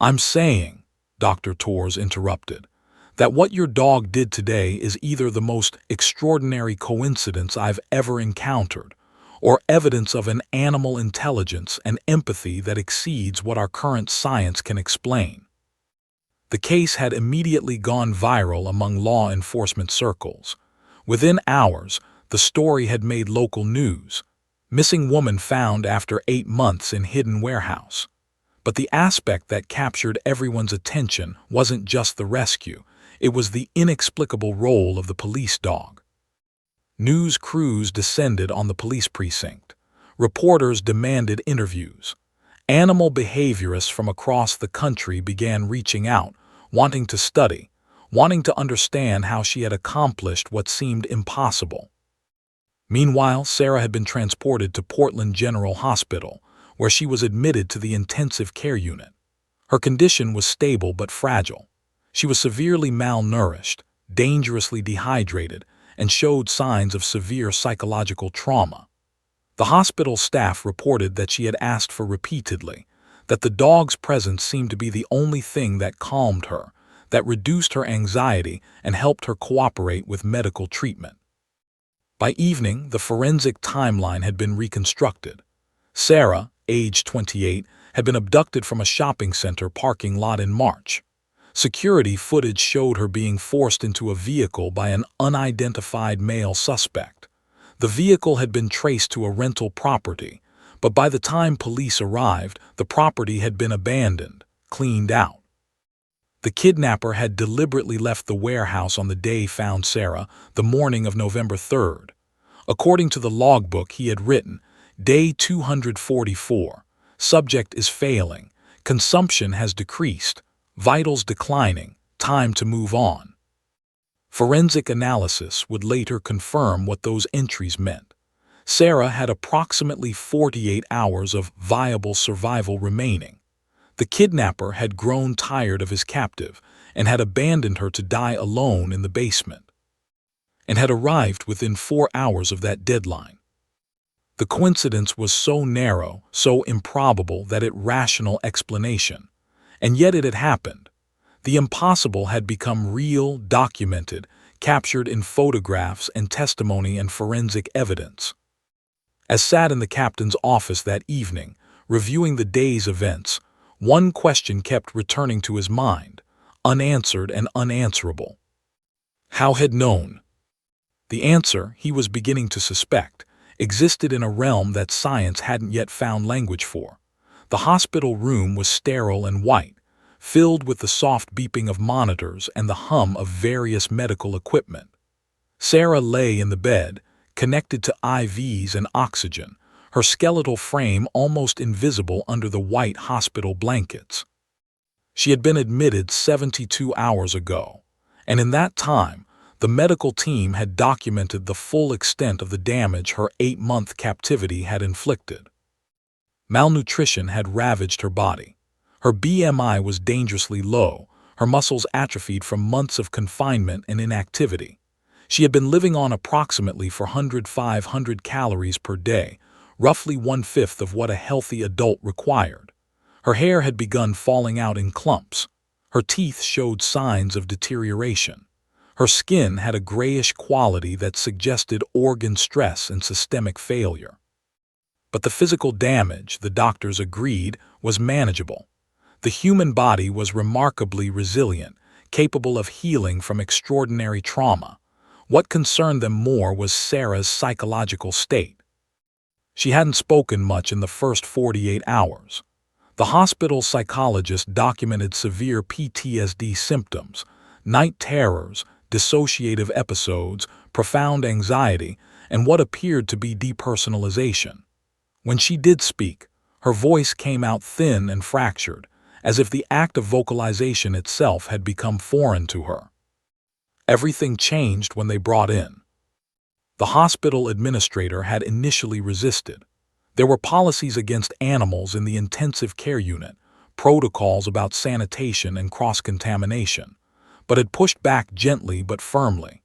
"I'm saying," Dr. Torres interrupted, "that what your dog did today is either the most extraordinary coincidence I've ever encountered, or evidence of an animal intelligence and empathy that exceeds what our current science can explain." The case had immediately gone viral among law enforcement circles. Within hours, the story had made local news. Missing woman found after 8 months in hidden warehouse. But the aspect that captured everyone's attention wasn't just the rescue, it was the inexplicable role of the police dog. News crews descended on the police precinct. Reporters demanded interviews. Animal behaviorists from across the country began reaching out, wanting to study, wanting to understand how she had accomplished what seemed impossible. Meanwhile, Sarah had been transported to Portland General Hospital, where she was admitted to the intensive care unit. Her condition was stable but fragile. She was severely malnourished, dangerously dehydrated, and showed signs of severe psychological trauma. The hospital staff reported that she had asked for repeatedly, that the dog's presence seemed to be the only thing that calmed her, that reduced her anxiety and helped her cooperate with medical treatment. By evening, the forensic timeline had been reconstructed. Sarah, age 28, had been abducted from a shopping center parking lot in March. Security footage showed her being forced into a vehicle by an unidentified male suspect. The vehicle had been traced to a rental property, but by the time police arrived, the property had been abandoned, cleaned out. The kidnapper had deliberately left the warehouse on the day found Sarah, the morning of November 3rd. According to the logbook he had written, "Day 244. Subject is failing. Consumption has decreased. Vitals declining. Time to move on." Forensic analysis would later confirm what those entries meant. Sarah had approximately 48 hours of viable survival remaining. The kidnapper had grown tired of his captive and had abandoned her to die alone in the basement, and had arrived within 4 hours of that deadline. The coincidence was so narrow, so improbable that it rational explanation. And yet it had happened. The impossible had become real, documented, captured in photographs and testimony and forensic evidence. As sat in the captain's office that evening, reviewing the day's events, one question kept returning to his mind, unanswered and unanswerable. How had known? The answer, he was beginning to suspect, existed in a realm that science hadn't yet found language for. The hospital room was sterile and white, filled with the soft beeping of monitors and the hum of various medical equipment. Sarah lay in the bed, connected to IVs and oxygen, her skeletal frame almost invisible under the white hospital blankets. She had been admitted 72 hours ago, and in that time, the medical team had documented the full extent of the damage her 8-month captivity had inflicted. Malnutrition had ravaged her body. Her BMI was dangerously low, her muscles atrophied from months of confinement and inactivity. She had been living on approximately 400–500 calories per day, roughly 1/5 of what a healthy adult required. Her hair had begun falling out in clumps. Her teeth showed signs of deterioration. Her skin had a grayish quality that suggested organ stress and systemic failure. But the physical damage, the doctors agreed, was manageable. The human body was remarkably resilient, capable of healing from extraordinary trauma. What concerned them more was Sarah's psychological state. She hadn't spoken much in the first 48 hours. The hospital psychologist documented severe PTSD symptoms, night terrors, dissociative episodes, profound anxiety, and what appeared to be depersonalization. When she did speak, her voice came out thin and fractured, as if the act of vocalization itself had become foreign to her. Everything changed when they brought in. The hospital administrator had initially resisted. There were policies against animals in the intensive care unit, protocols about sanitation and cross-contamination, but had pushed back gently but firmly.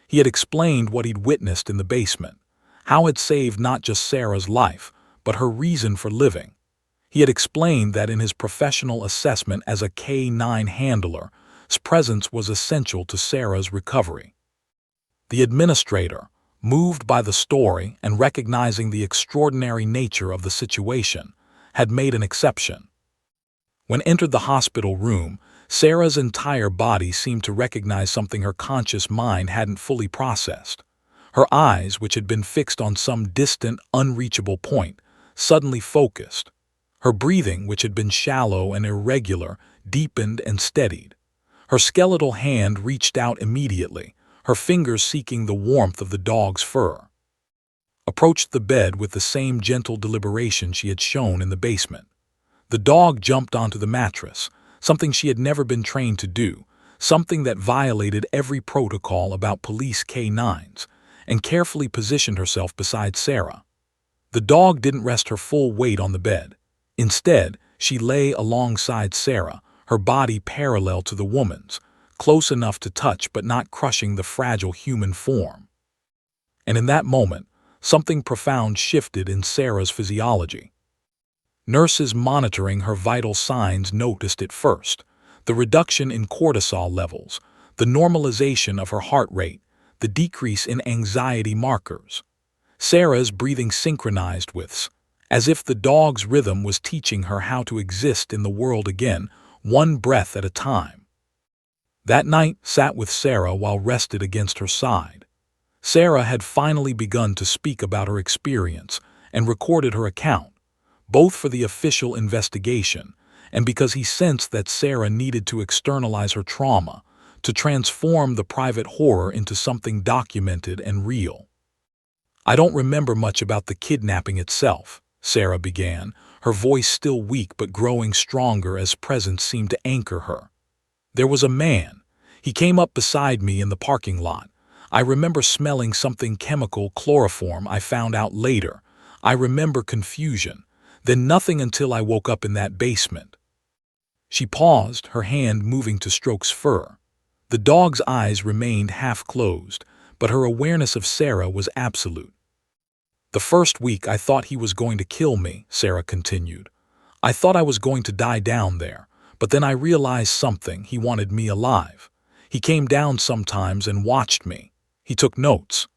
He had explained what he'd witnessed in the basement, How it saved not just Sarah's life, but her reason for living. He had explained that in his professional assessment as a K-9 handler, his presence was essential to Sarah's recovery. The administrator, moved by the story and recognizing the extraordinary nature of the situation, had made an exception. When entered the hospital room, Sarah's entire body seemed to recognize something her conscious mind hadn't fully processed. Her eyes, which had been fixed on some distant, unreachable point, suddenly focused. Her breathing, which had been shallow and irregular, deepened and steadied. Her skeletal hand reached out immediately, her fingers seeking the warmth of the dog's fur. Approached the bed with the same gentle deliberation she had shown in the basement. The dog jumped onto the mattress, something she had never been trained to do, something that violated every protocol about police K-9s, and carefully positioned herself beside Sarah. The dog didn't rest her full weight on the bed. Instead, she lay alongside Sarah, her body parallel to the woman's, close enough to touch but not crushing the fragile human form. And in that moment, something profound shifted in Sarah's physiology. Nurses monitoring her vital signs noticed it first: the reduction in cortisol levels, the normalization of her heart rate, the decrease in anxiety markers. Sarah's breathing synchronized with, as if the dog's rhythm was teaching her how to exist in the world again, one breath at a time. That night sat with Sarah while rested against her side. Sarah had finally begun to speak about her experience and recorded her account, both for the official investigation and because he sensed that Sarah needed to externalize her trauma, to transform the private horror into something documented and real. "I don't remember much about the kidnapping itself," Sarah began, her voice still weak but growing stronger as presence seemed to anchor her. "There was a man. He came up beside me in the parking lot. I remember smelling something chemical, chloroform, I found out later. I remember confusion. Then nothing until I woke up in that basement." She paused, her hand moving to stroke's fur. The dog's eyes remained half-closed, but her awareness of Sarah was absolute. "The first week I thought he was going to kill me," Sarah continued. "I thought I was going to die down there, but then I realized something: he wanted me alive. He came down sometimes and watched me. He took notes.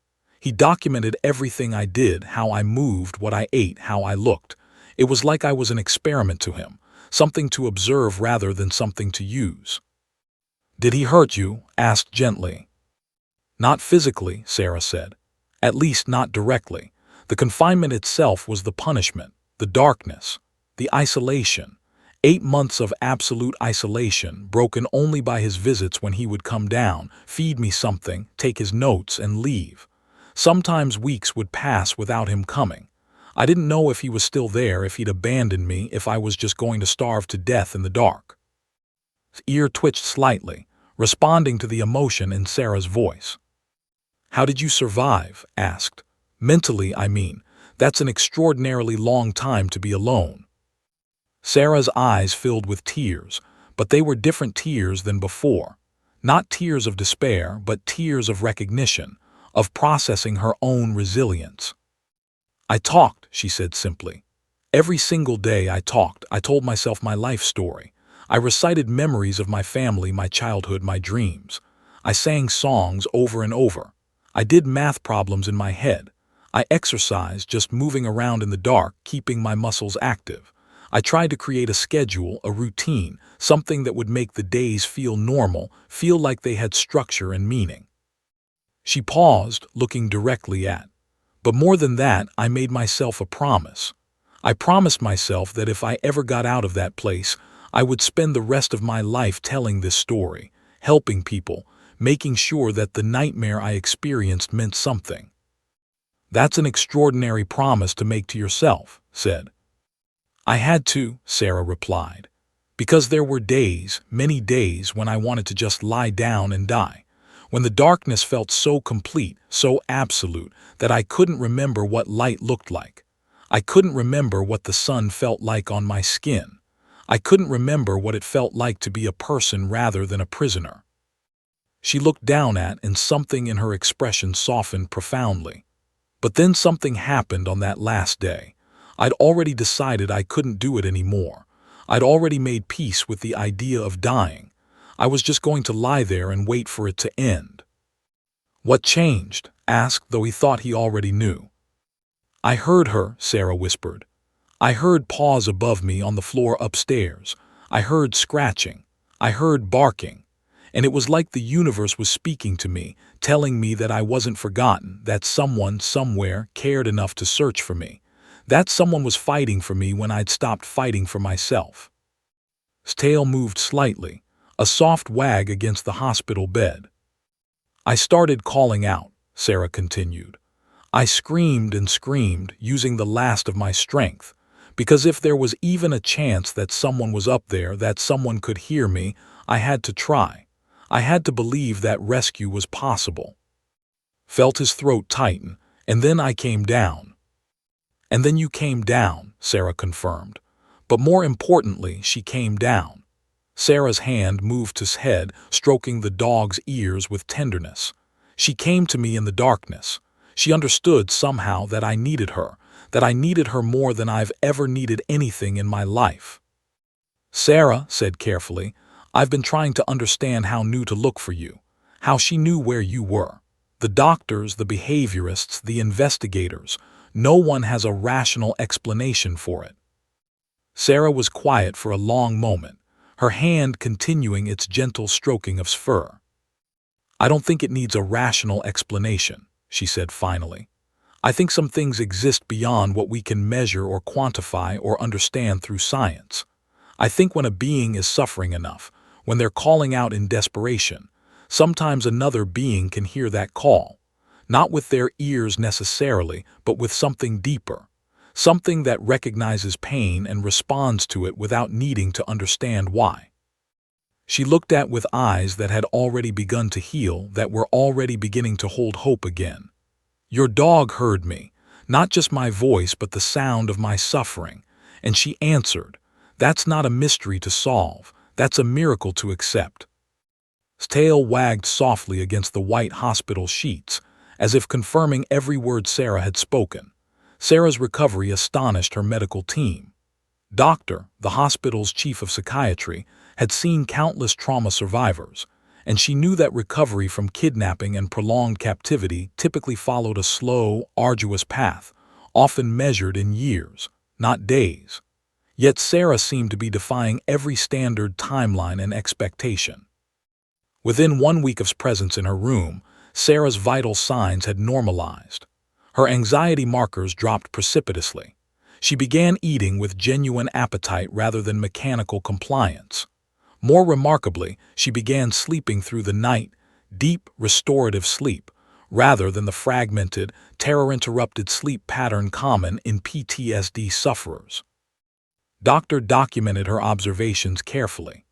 He documented everything I did, how I moved, what I ate, how I looked. It was like I was an experiment to him, something to observe rather than something to use." "Did he hurt you?" asked gently. "Not physically," Sarah said. "At least not directly. The confinement itself was the punishment, the darkness, the isolation. 8 months of absolute isolation, broken only by his visits when he would come down, feed me something, take his notes, and leave. Sometimes weeks would pass without him coming. I didn't know if he was still there, if he'd abandoned me, if I was just going to starve to death in the dark." His ear twitched slightly, responding to the emotion in Sarah's voice. "How did you survive?" asked. "Mentally, I mean. That's an extraordinarily long time to be alone." Sarah's eyes filled with tears, but they were different tears than before. Not tears of despair, but tears of recognition, of processing her own resilience. "I talked," she said simply. "Every single day I talked. I told myself my life story. I recited memories of my family, my childhood, my dreams. I sang songs over and over. I did math problems in my head. I exercised, just moving around in the dark, keeping my muscles active. I tried to create a schedule, a routine, something that would make the days feel normal, feel like they had structure and meaning." She paused, looking directly at. "But more than that, I made myself a promise. I promised myself that if I ever got out of that place, I would spend the rest of my life telling this story, helping people, making sure that the nightmare I experienced meant something." "That's an extraordinary promise to make to yourself," said. "I had to," Sarah replied, "because there were days, many days, when I wanted to just lie down and die, when the darkness felt so complete, so absolute, that I couldn't remember what light looked like. I couldn't remember what the sun felt like on my skin. I couldn't remember what it felt like to be a person rather than a prisoner." She looked down at, and something in her expression softened profoundly. But then something happened on that last day. I'd already decided I couldn't do it anymore. I'd already made peace with the idea of dying. I was just going to lie there and wait for it to end. What changed? Asked, though he thought he already knew. I heard her, Sarah whispered. I heard paws above me on the floor upstairs. I heard scratching. I heard barking. And it was like the universe was speaking to me, telling me that I wasn't forgotten, that someone, somewhere, cared enough to search for me. That someone was fighting for me when I'd stopped fighting for myself. His tail moved slightly, a soft wag against the hospital bed. I started calling out, Sarah continued. I screamed and screamed, using the last of my strength, because if there was even a chance that someone was up there, that someone could hear me, I had to try. I had to believe that rescue was possible. Felt his throat tighten, and then I came down. And then you came down, Sarah confirmed. But more importantly, she came down. Sarah's hand moved to his head, stroking the dog's ears with tenderness. She came to me in the darkness. She understood somehow that I needed her more than I've ever needed anything in my life. Sarah said carefully, I've been trying to understand how new to look for you, how she knew where you were. The doctors, the behaviorists, the investigators, no one has a rational explanation for it. Sarah was quiet for a long moment, her hand continuing its gentle stroking of his fur. I don't think it needs a rational explanation, she said finally. I think some things exist beyond what we can measure or quantify or understand through science. I think when a being is suffering enough, when they're calling out in desperation, sometimes another being can hear that call, not with their ears necessarily, but with something deeper, something that recognizes pain and responds to it without needing to understand why. She looked at with eyes that had already begun to heal, that were already beginning to hold hope again. Your dog heard me, not just my voice but the sound of my suffering, and she answered. That's not a mystery to solve, that's a miracle to accept. His tail wagged softly against the white hospital sheets, as if confirming every word Sarah had spoken. Sarah's recovery astonished her medical team. Doctor, the hospital's chief of psychiatry, had seen countless trauma survivors, and she knew that recovery from kidnapping and prolonged captivity typically followed a slow, arduous path, often measured in years, not days. Yet Sarah seemed to be defying every standard timeline and expectation. Within 1 week of his presence in her room, Sarah's vital signs had normalized. Her anxiety markers dropped precipitously. She began eating with genuine appetite rather than mechanical compliance. More remarkably, she began sleeping through the night, deep, restorative sleep, rather than the fragmented, terror-interrupted sleep pattern common in PTSD sufferers. Doctor documented her observations carefully.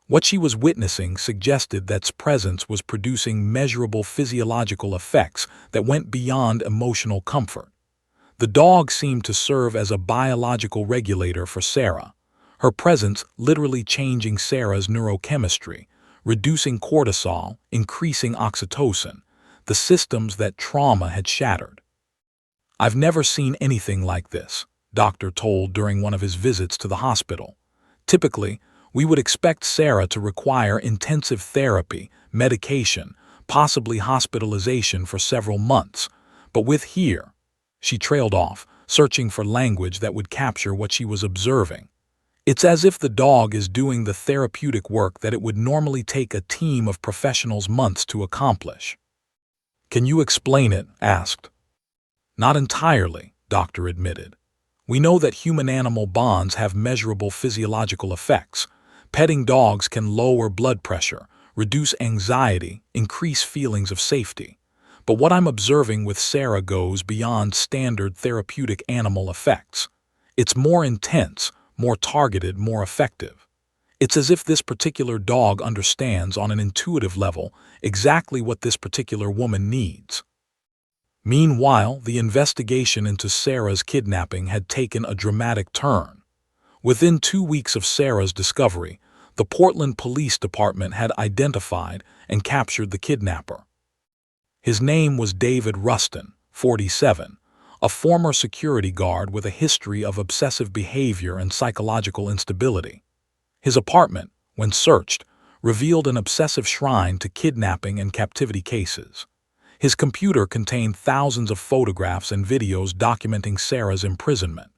What she was witnessing suggested that his presence was producing measurable physiological effects that went beyond emotional comfort. The dog seemed to serve as a biological regulator for Sarah, her presence literally changing Sarah's neurochemistry, reducing cortisol, increasing oxytocin, the systems that trauma had shattered. I've never seen anything like this, Doctor told during one of his visits to the hospital. Typically, we would expect Sarah to require intensive therapy, medication, possibly hospitalization for several months, but with here, she trailed off, searching for language that would capture what she was observing. It's as if the dog is doing the therapeutic work that it would normally take a team of professionals months to accomplish. Can you explain it? Asked. Not entirely, Doctor admitted. We know that human-animal bonds have measurable physiological effects. Petting dogs can lower blood pressure, reduce anxiety, increase feelings of safety. But what I'm observing with Sarah goes beyond standard therapeutic animal effects. It's more intense, more targeted, more effective. It's as if this particular dog understands on an intuitive level exactly what this particular woman needs. Meanwhile, the investigation into Sarah's kidnapping had taken a dramatic turn. Within 2 weeks of Sarah's discovery, the Portland Police Department had identified and captured the kidnapper. His name was David Rustin, 47, a former security guard with a history of obsessive behavior and psychological instability. His apartment, when searched, revealed an obsessive shrine to kidnapping and captivity cases. His computer contained thousands of photographs and videos documenting Sarah's imprisonment.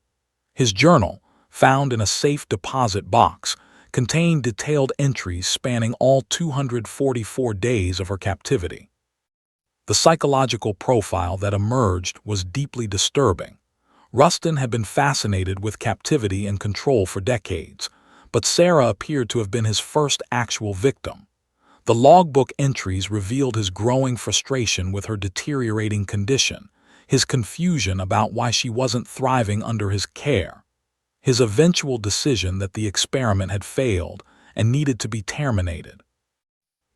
His journal, found in a safe deposit box, contained detailed entries spanning all 244 days of her captivity. The psychological profile that emerged was deeply disturbing. Rustin had been fascinated with captivity and control for decades, but Sarah appeared to have been his first actual victim. The logbook entries revealed his growing frustration with her deteriorating condition, his confusion about why she wasn't thriving under his care, his eventual decision that the experiment had failed and needed to be terminated.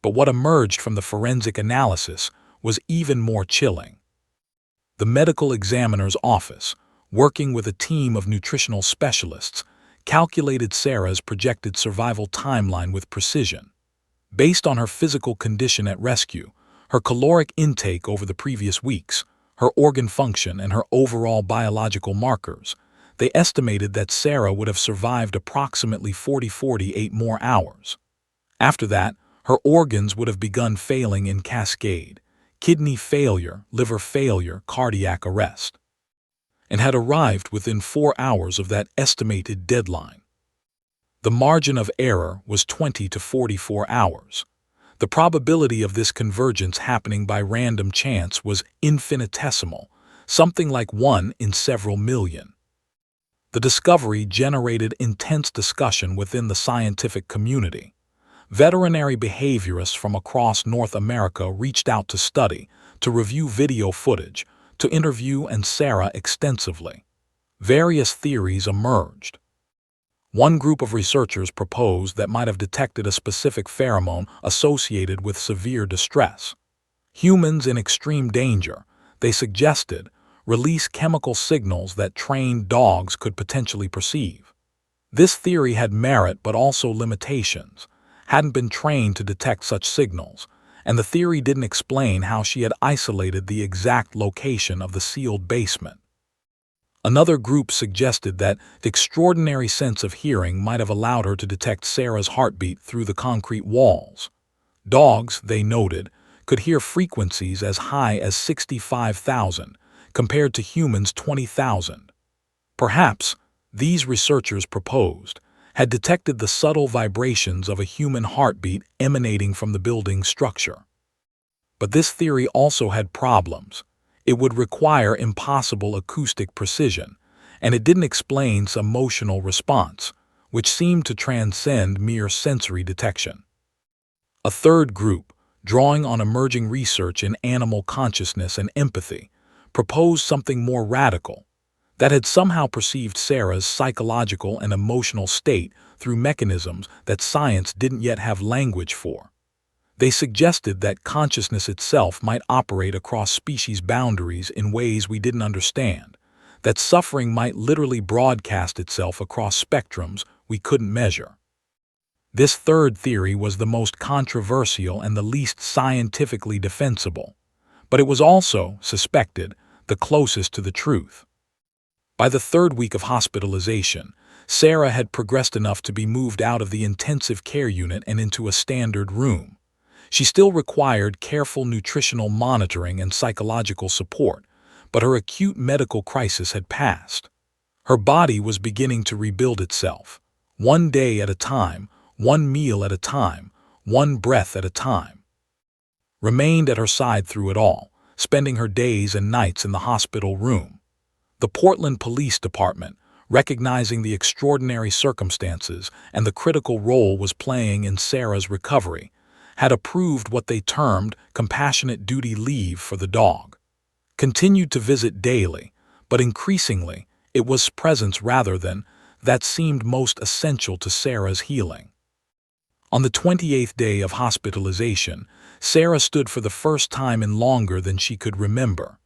But what emerged from the forensic analysis was even more chilling. The medical examiner's office, working with a team of nutritional specialists, calculated Sarah's projected survival timeline with precision. Based on her physical condition at rescue, her caloric intake over the previous weeks, her organ function, and her overall biological markers, they estimated that Sarah would have survived approximately 48 more hours. After that, her organs would have begun failing in cascade: kidney failure, liver failure, cardiac arrest, and had arrived within 4 hours of that estimated deadline. The margin of error was 20 to 44 hours. The probability of this convergence happening by random chance was infinitesimal, something like 1 in several million. The discovery generated intense discussion within the scientific community. Veterinary behaviorists from across North America reached out to study, to review video footage, to interview Sarah extensively. Various theories emerged. One group of researchers proposed that might have detected a specific pheromone associated with severe distress. Humans in extreme danger, they suggested, release chemical signals that trained dogs could potentially perceive. This theory had merit but also limitations. Hadn't been trained to detect such signals, and the theory didn't explain how she had isolated the exact location of the sealed basement. Another group suggested that the extraordinary sense of hearing might have allowed her to detect Sarah's heartbeat through the concrete walls. Dogs, they noted, could hear frequencies as high as 65,000, compared to humans' 20,000. Perhaps, these researchers proposed, had detected the subtle vibrations of a human heartbeat emanating from the building's structure. But this theory also had problems. It would require impossible acoustic precision, and it didn't explain its emotional response, which seemed to transcend mere sensory detection. A third group, drawing on emerging research in animal consciousness and empathy, proposed something more radical, that had somehow perceived Sarah's psychological and emotional state through mechanisms that science didn't yet have language for. They suggested that consciousness itself might operate across species boundaries in ways we didn't understand, that suffering might literally broadcast itself across spectrums we couldn't measure. This third theory was the most controversial and the least scientifically defensible, but it was also, suspected, the closest to the truth. By the third week of hospitalization, Sarah had progressed enough to be moved out of the intensive care unit and into a standard room. She still required careful nutritional monitoring and psychological support, but her acute medical crisis had passed. Her body was beginning to rebuild itself, one day at a time, one meal at a time, one breath at a time. Remained at her side through it all, spending her days and nights in the hospital room. The Portland Police Department, recognizing the extraordinary circumstances and the critical role was playing in Sarah's recovery, had approved what they termed compassionate duty leave for the dog. Continued to visit daily, but increasingly, it was presence rather than that seemed most essential to Sarah's healing. On the 28th day of hospitalization, Sarah stood for the first time in longer than she could remember.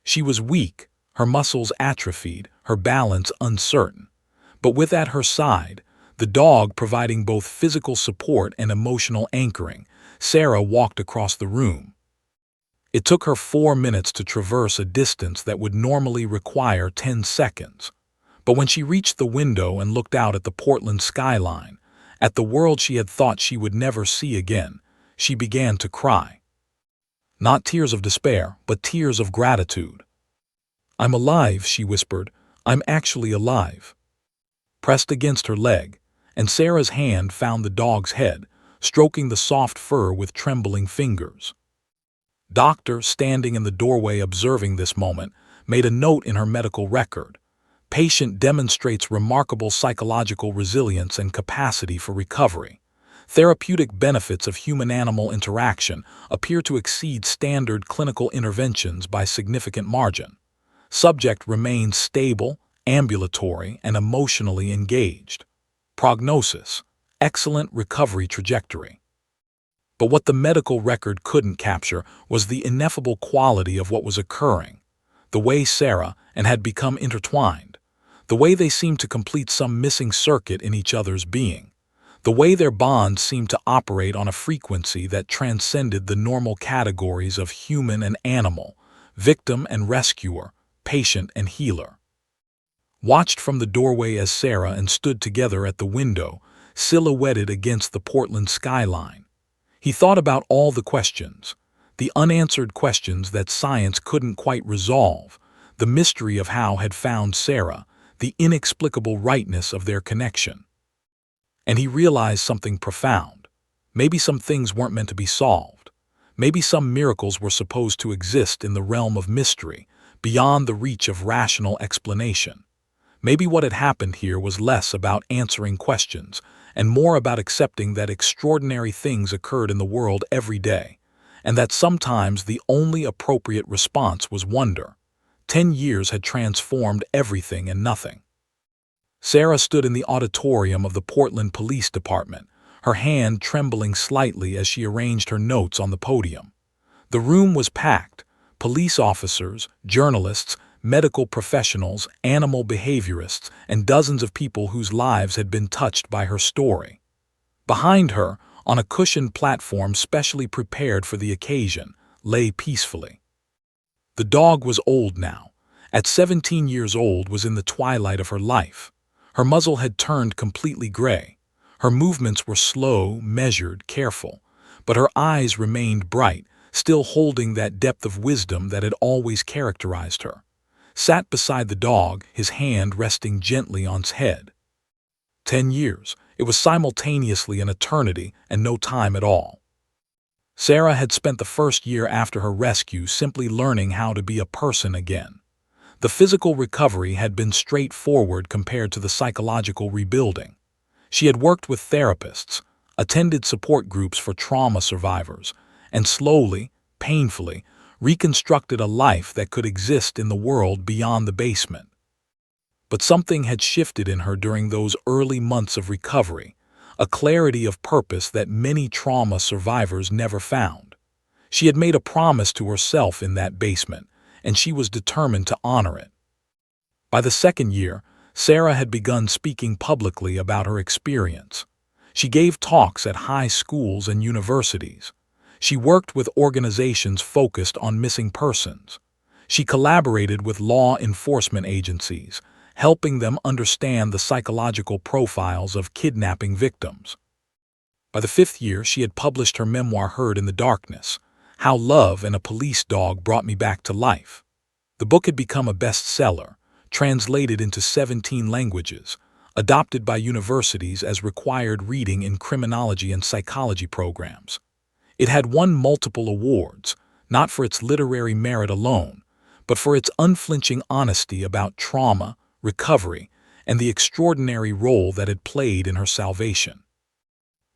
She was weak, her muscles atrophied, her balance uncertain. But with at her side, the dog providing both physical support and emotional anchoring, Sarah walked across the room. It took her 4 minutes to traverse a distance that would normally require 10 seconds. But when she reached the window and looked out at the Portland skyline, at the world she had thought she would never see again, she began to cry. Not tears of despair, but tears of gratitude. "I'm alive," she whispered. "I'm actually alive." Pressed against her leg, and Sarah's hand found the dog's head, stroking the soft fur with trembling fingers. Doctor, standing in the doorway observing this moment, made a note in her medical record. Patient demonstrates remarkable psychological resilience and capacity for recovery. Therapeutic benefits of human-animal interaction appear to exceed standard clinical interventions by significant margin. Subject remains stable, ambulatory, and emotionally engaged. Prognosis: excellent recovery trajectory. But what the medical record couldn't capture was the ineffable quality of what was occurring, the way Sarah and had become intertwined, the way they seemed to complete some missing circuit in each other's being, the way their bond seemed to operate on a frequency that transcended the normal categories of human and animal, victim and rescuer, patient and healer. Watched from the doorway as Sarah and stood together at the window, silhouetted against the Portland skyline. He thought about all the questions, the unanswered questions that science couldn't quite resolve, the mystery of how had found Sarah, the inexplicable rightness of their connection. And he realized something profound. Maybe some things weren't meant to be solved. Maybe some miracles were supposed to exist in the realm of mystery, beyond the reach of rational explanation. Maybe what had happened here was less about answering questions and more about accepting that extraordinary things occurred in the world every day, and that sometimes the only appropriate response was wonder. 10 years had transformed everything and nothing. Sarah stood in the auditorium of the Portland Police Department, her hand trembling slightly as she arranged her notes on the podium. The room was packed: police officers, journalists, medical professionals, animal behaviorists, and dozens of people whose lives had been touched by her story. Behind her, on a cushioned platform specially prepared for the occasion, lay peacefully. The dog was old now. At 17 years old, was in the twilight of her life. Her muzzle had turned completely gray. Her movements were slow, measured, careful, but her eyes remained bright, still holding that depth of wisdom that had always characterized her. Sat beside the dog, his hand resting gently on its head. 10 years. It was simultaneously an eternity and no time at all. Sarah had spent the first year after her rescue simply learning how to be a person again. The physical recovery had been straightforward compared to the psychological rebuilding. She had worked with therapists, attended support groups for trauma survivors, and slowly, painfully, reconstructed a life that could exist in the world beyond the basement. But something had shifted in her during those early months of recovery, a clarity of purpose that many trauma survivors never found. She had made a promise to herself in that basement, and she was determined to honor it. By the second year, Sarah had begun speaking publicly about her experience. She gave talks at high schools and universities. She worked with organizations focused on missing persons. She collaborated with law enforcement agencies, helping them understand the psychological profiles of kidnapping victims. By the 5th year, she had published her memoir Heard in the Darkness, How Love and a Police Dog Brought Me Back to Life. The book had become a bestseller, translated into 17 languages, adopted by universities as required reading in criminology and psychology programs. It had won multiple awards, not for its literary merit alone, but for its unflinching honesty about trauma, recovery, and the extraordinary role that it played in her salvation.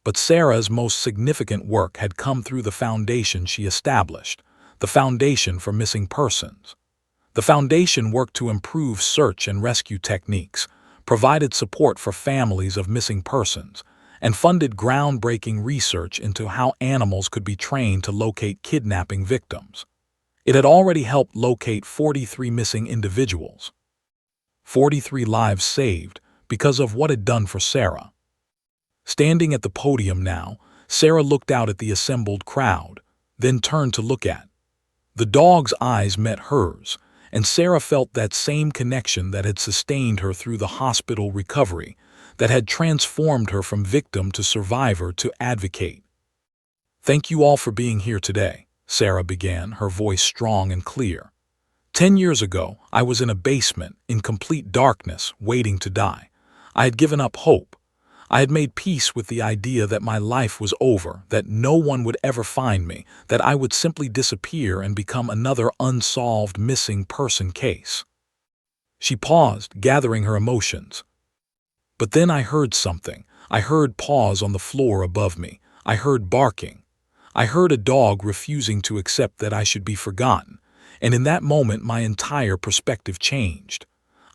But Sarah's most significant work had come through the foundation she established, the Foundation for Missing Persons. The foundation worked to improve search and rescue techniques, provided support for families of missing persons, and funded groundbreaking research into how animals could be trained to locate kidnapping victims. It had already helped locate 43 missing individuals. 43 lives saved because of what it had done for Sarah. Standing at the podium now, Sarah looked out at the assembled crowd, then turned to look at The dog's eyes met hers, and Sarah felt that same connection that had sustained her through the hospital recovery, that had transformed her from victim to survivor to advocate. "Thank you all for being here today," Sarah began, her voice strong and clear. 10 years ago, I was in a basement, in complete darkness, waiting to die. I had given up hope. I had made peace with the idea that my life was over, that no one would ever find me, that I would simply disappear and become another unsolved missing person case. She paused, gathering her emotions. But then I heard something. I heard paws on the floor above me. I heard barking. I heard a dog refusing to accept that I should be forgotten. And in that moment, my entire perspective changed.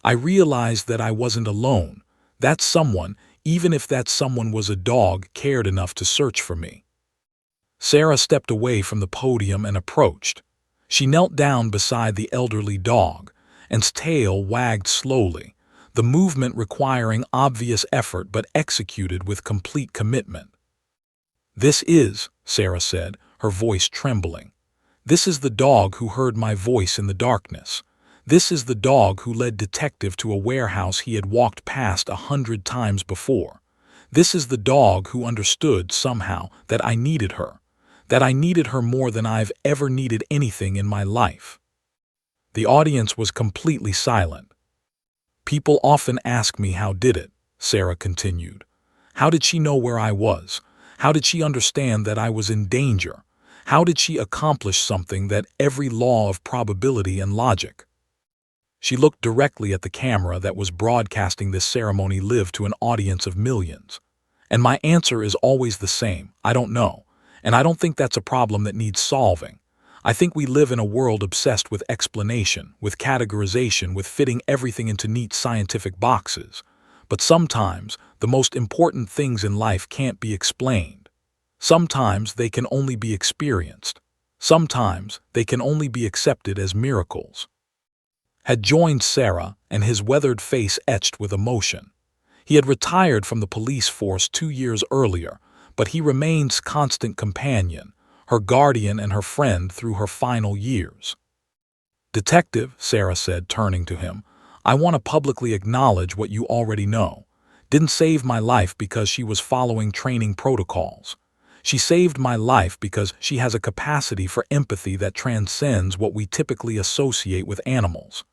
I realized that I wasn't alone. That someone, even if that someone was a dog, cared enough to search for me. Sarah stepped away from the podium and approached. She knelt down beside the elderly dog, and its tail wagged slowly, the movement requiring obvious effort but executed with complete commitment. "This is," Sarah said, her voice trembling. "This is the dog who heard my voice in the darkness. This is the dog who led Detective to a warehouse he had walked past 100 times before. This is the dog who understood somehow that I needed her, that I needed her more than I've ever needed anything in my life." The audience was completely silent. "People often ask me how did it," Sarah continued. "How did she know where I was? How did she understand that I was in danger? How did she accomplish something that every law of probability and logic?" She looked directly at the camera that was broadcasting this ceremony live to an audience of millions. And my answer is always the same: I don't know. And I don't think that's a problem that needs solving. I think we live in a world obsessed with explanation, with categorization, with fitting everything into neat scientific boxes. But sometimes, the most important things in life can't be explained. Sometimes they can only be experienced. Sometimes they can only be accepted as miracles. Had joined Sarah, and his weathered face etched with emotion. He had retired from the police force 2 years earlier, but he remains constant companion, her guardian and her friend through her final years. "Detective," Sarah said, turning to him, "I want to publicly acknowledge what you already know. Didn't save my life because she was following training protocols. She saved my life because she has a capacity for empathy that transcends what we typically associate with animals.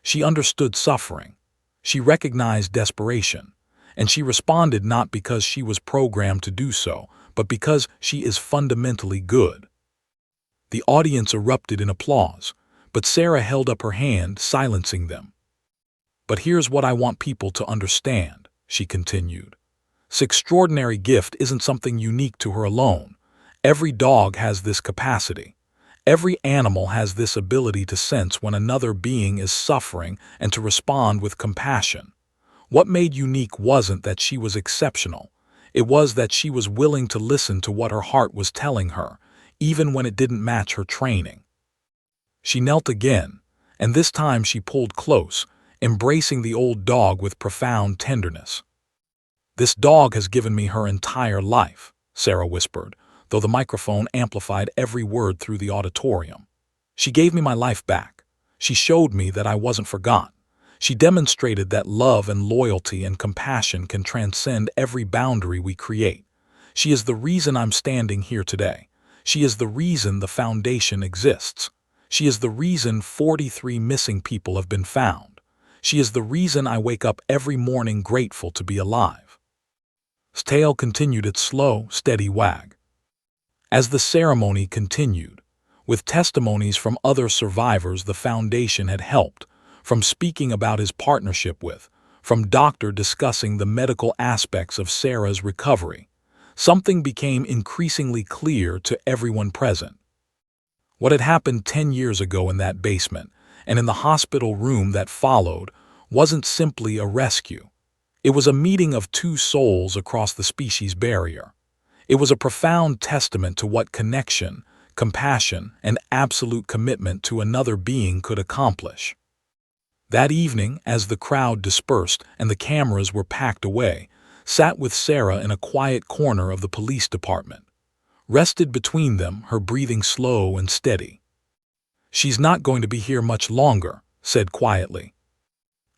She understood suffering. She recognized desperation. And she responded not because she was programmed to do so, but because she is fundamentally good." The audience erupted in applause, but Sarah held up her hand, silencing them. "But here's what I want people to understand," she continued. "This extraordinary gift isn't something unique to her alone. Every dog has this capacity. Every animal has this ability to sense when another being is suffering and to respond with compassion. What made unique wasn't that she was exceptional. It was that she was willing to listen to what her heart was telling her, even when it didn't match her training." She knelt again, and this time she pulled close, embracing the old dog with profound tenderness. "This dog has given me her entire life," Sarah whispered, though the microphone amplified every word through the auditorium. "She gave me my life back. She showed me that I wasn't forgotten. She demonstrated that love and loyalty and compassion can transcend every boundary we create. She is the reason I'm standing here today. She is the reason the foundation exists. She is the reason 43 missing people have been found. She is the reason I wake up every morning grateful to be alive." His tail continued its slow, steady wag. As the ceremony continued, with testimonies from other survivors the foundation had helped, from speaking about his partnership with, from doctor discussing the medical aspects of Sarah's recovery, something became increasingly clear to everyone present. What had happened 10 years ago in that basement, and in the hospital room that followed, wasn't simply a rescue. It was a meeting of two souls across the species barrier. It was a profound testament to what connection, compassion, and absolute commitment to another being could accomplish. That evening, as the crowd dispersed and the cameras were packed away, sat with Sarah in a quiet corner of the police department. Rested between them, her breathing slow and steady. "She's not going to be here much longer," said quietly.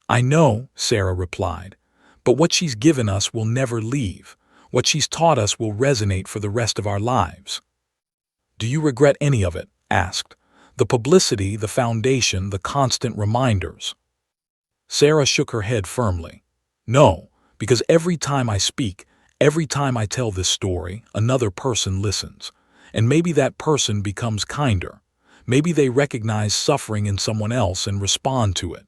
"I know," Sarah replied, "but what she's given us will never leave. What she's taught us will resonate for the rest of our lives." "Do you regret any of it?" asked. "The publicity, the foundation, the constant reminders?" Sarah shook her head firmly. "No, because every time I speak, every time I tell this story, another person listens. And maybe that person becomes kinder. Maybe they recognize suffering in someone else and respond to it.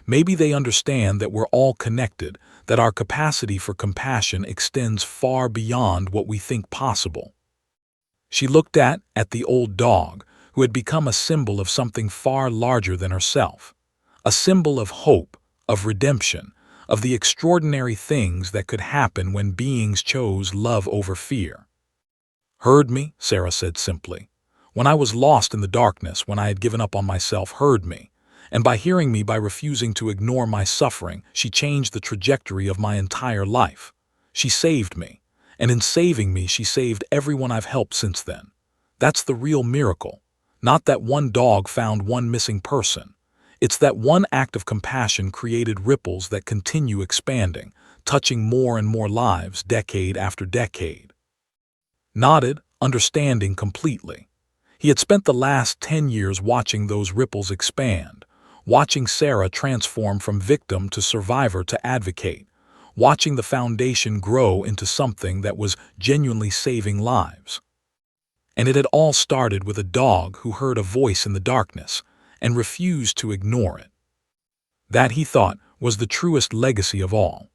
Maybe they understand that we're all connected, that our capacity for compassion extends far beyond what we think possible." She looked at the old dog, who had become a symbol of something far larger than herself. A symbol of hope, of redemption, of the extraordinary things that could happen when beings chose love over fear. "Heard me," Sarah said simply. "When I was lost in the darkness, when I had given up on myself, heard me. And by hearing me, by refusing to ignore my suffering, she changed the trajectory of my entire life. She saved me. And in saving me, she saved everyone I've helped since then. That's the real miracle. Not that one dog found one missing person. It's that one act of compassion created ripples that continue expanding, touching more and more lives decade after decade." Nodded, understanding completely. He had spent the last 10 years watching those ripples expand, watching Sarah transform from victim to survivor to advocate, watching the foundation grow into something that was genuinely saving lives. And it had all started with a dog who heard a voice in the darkness and refused to ignore it. That, he thought, was the truest legacy of all.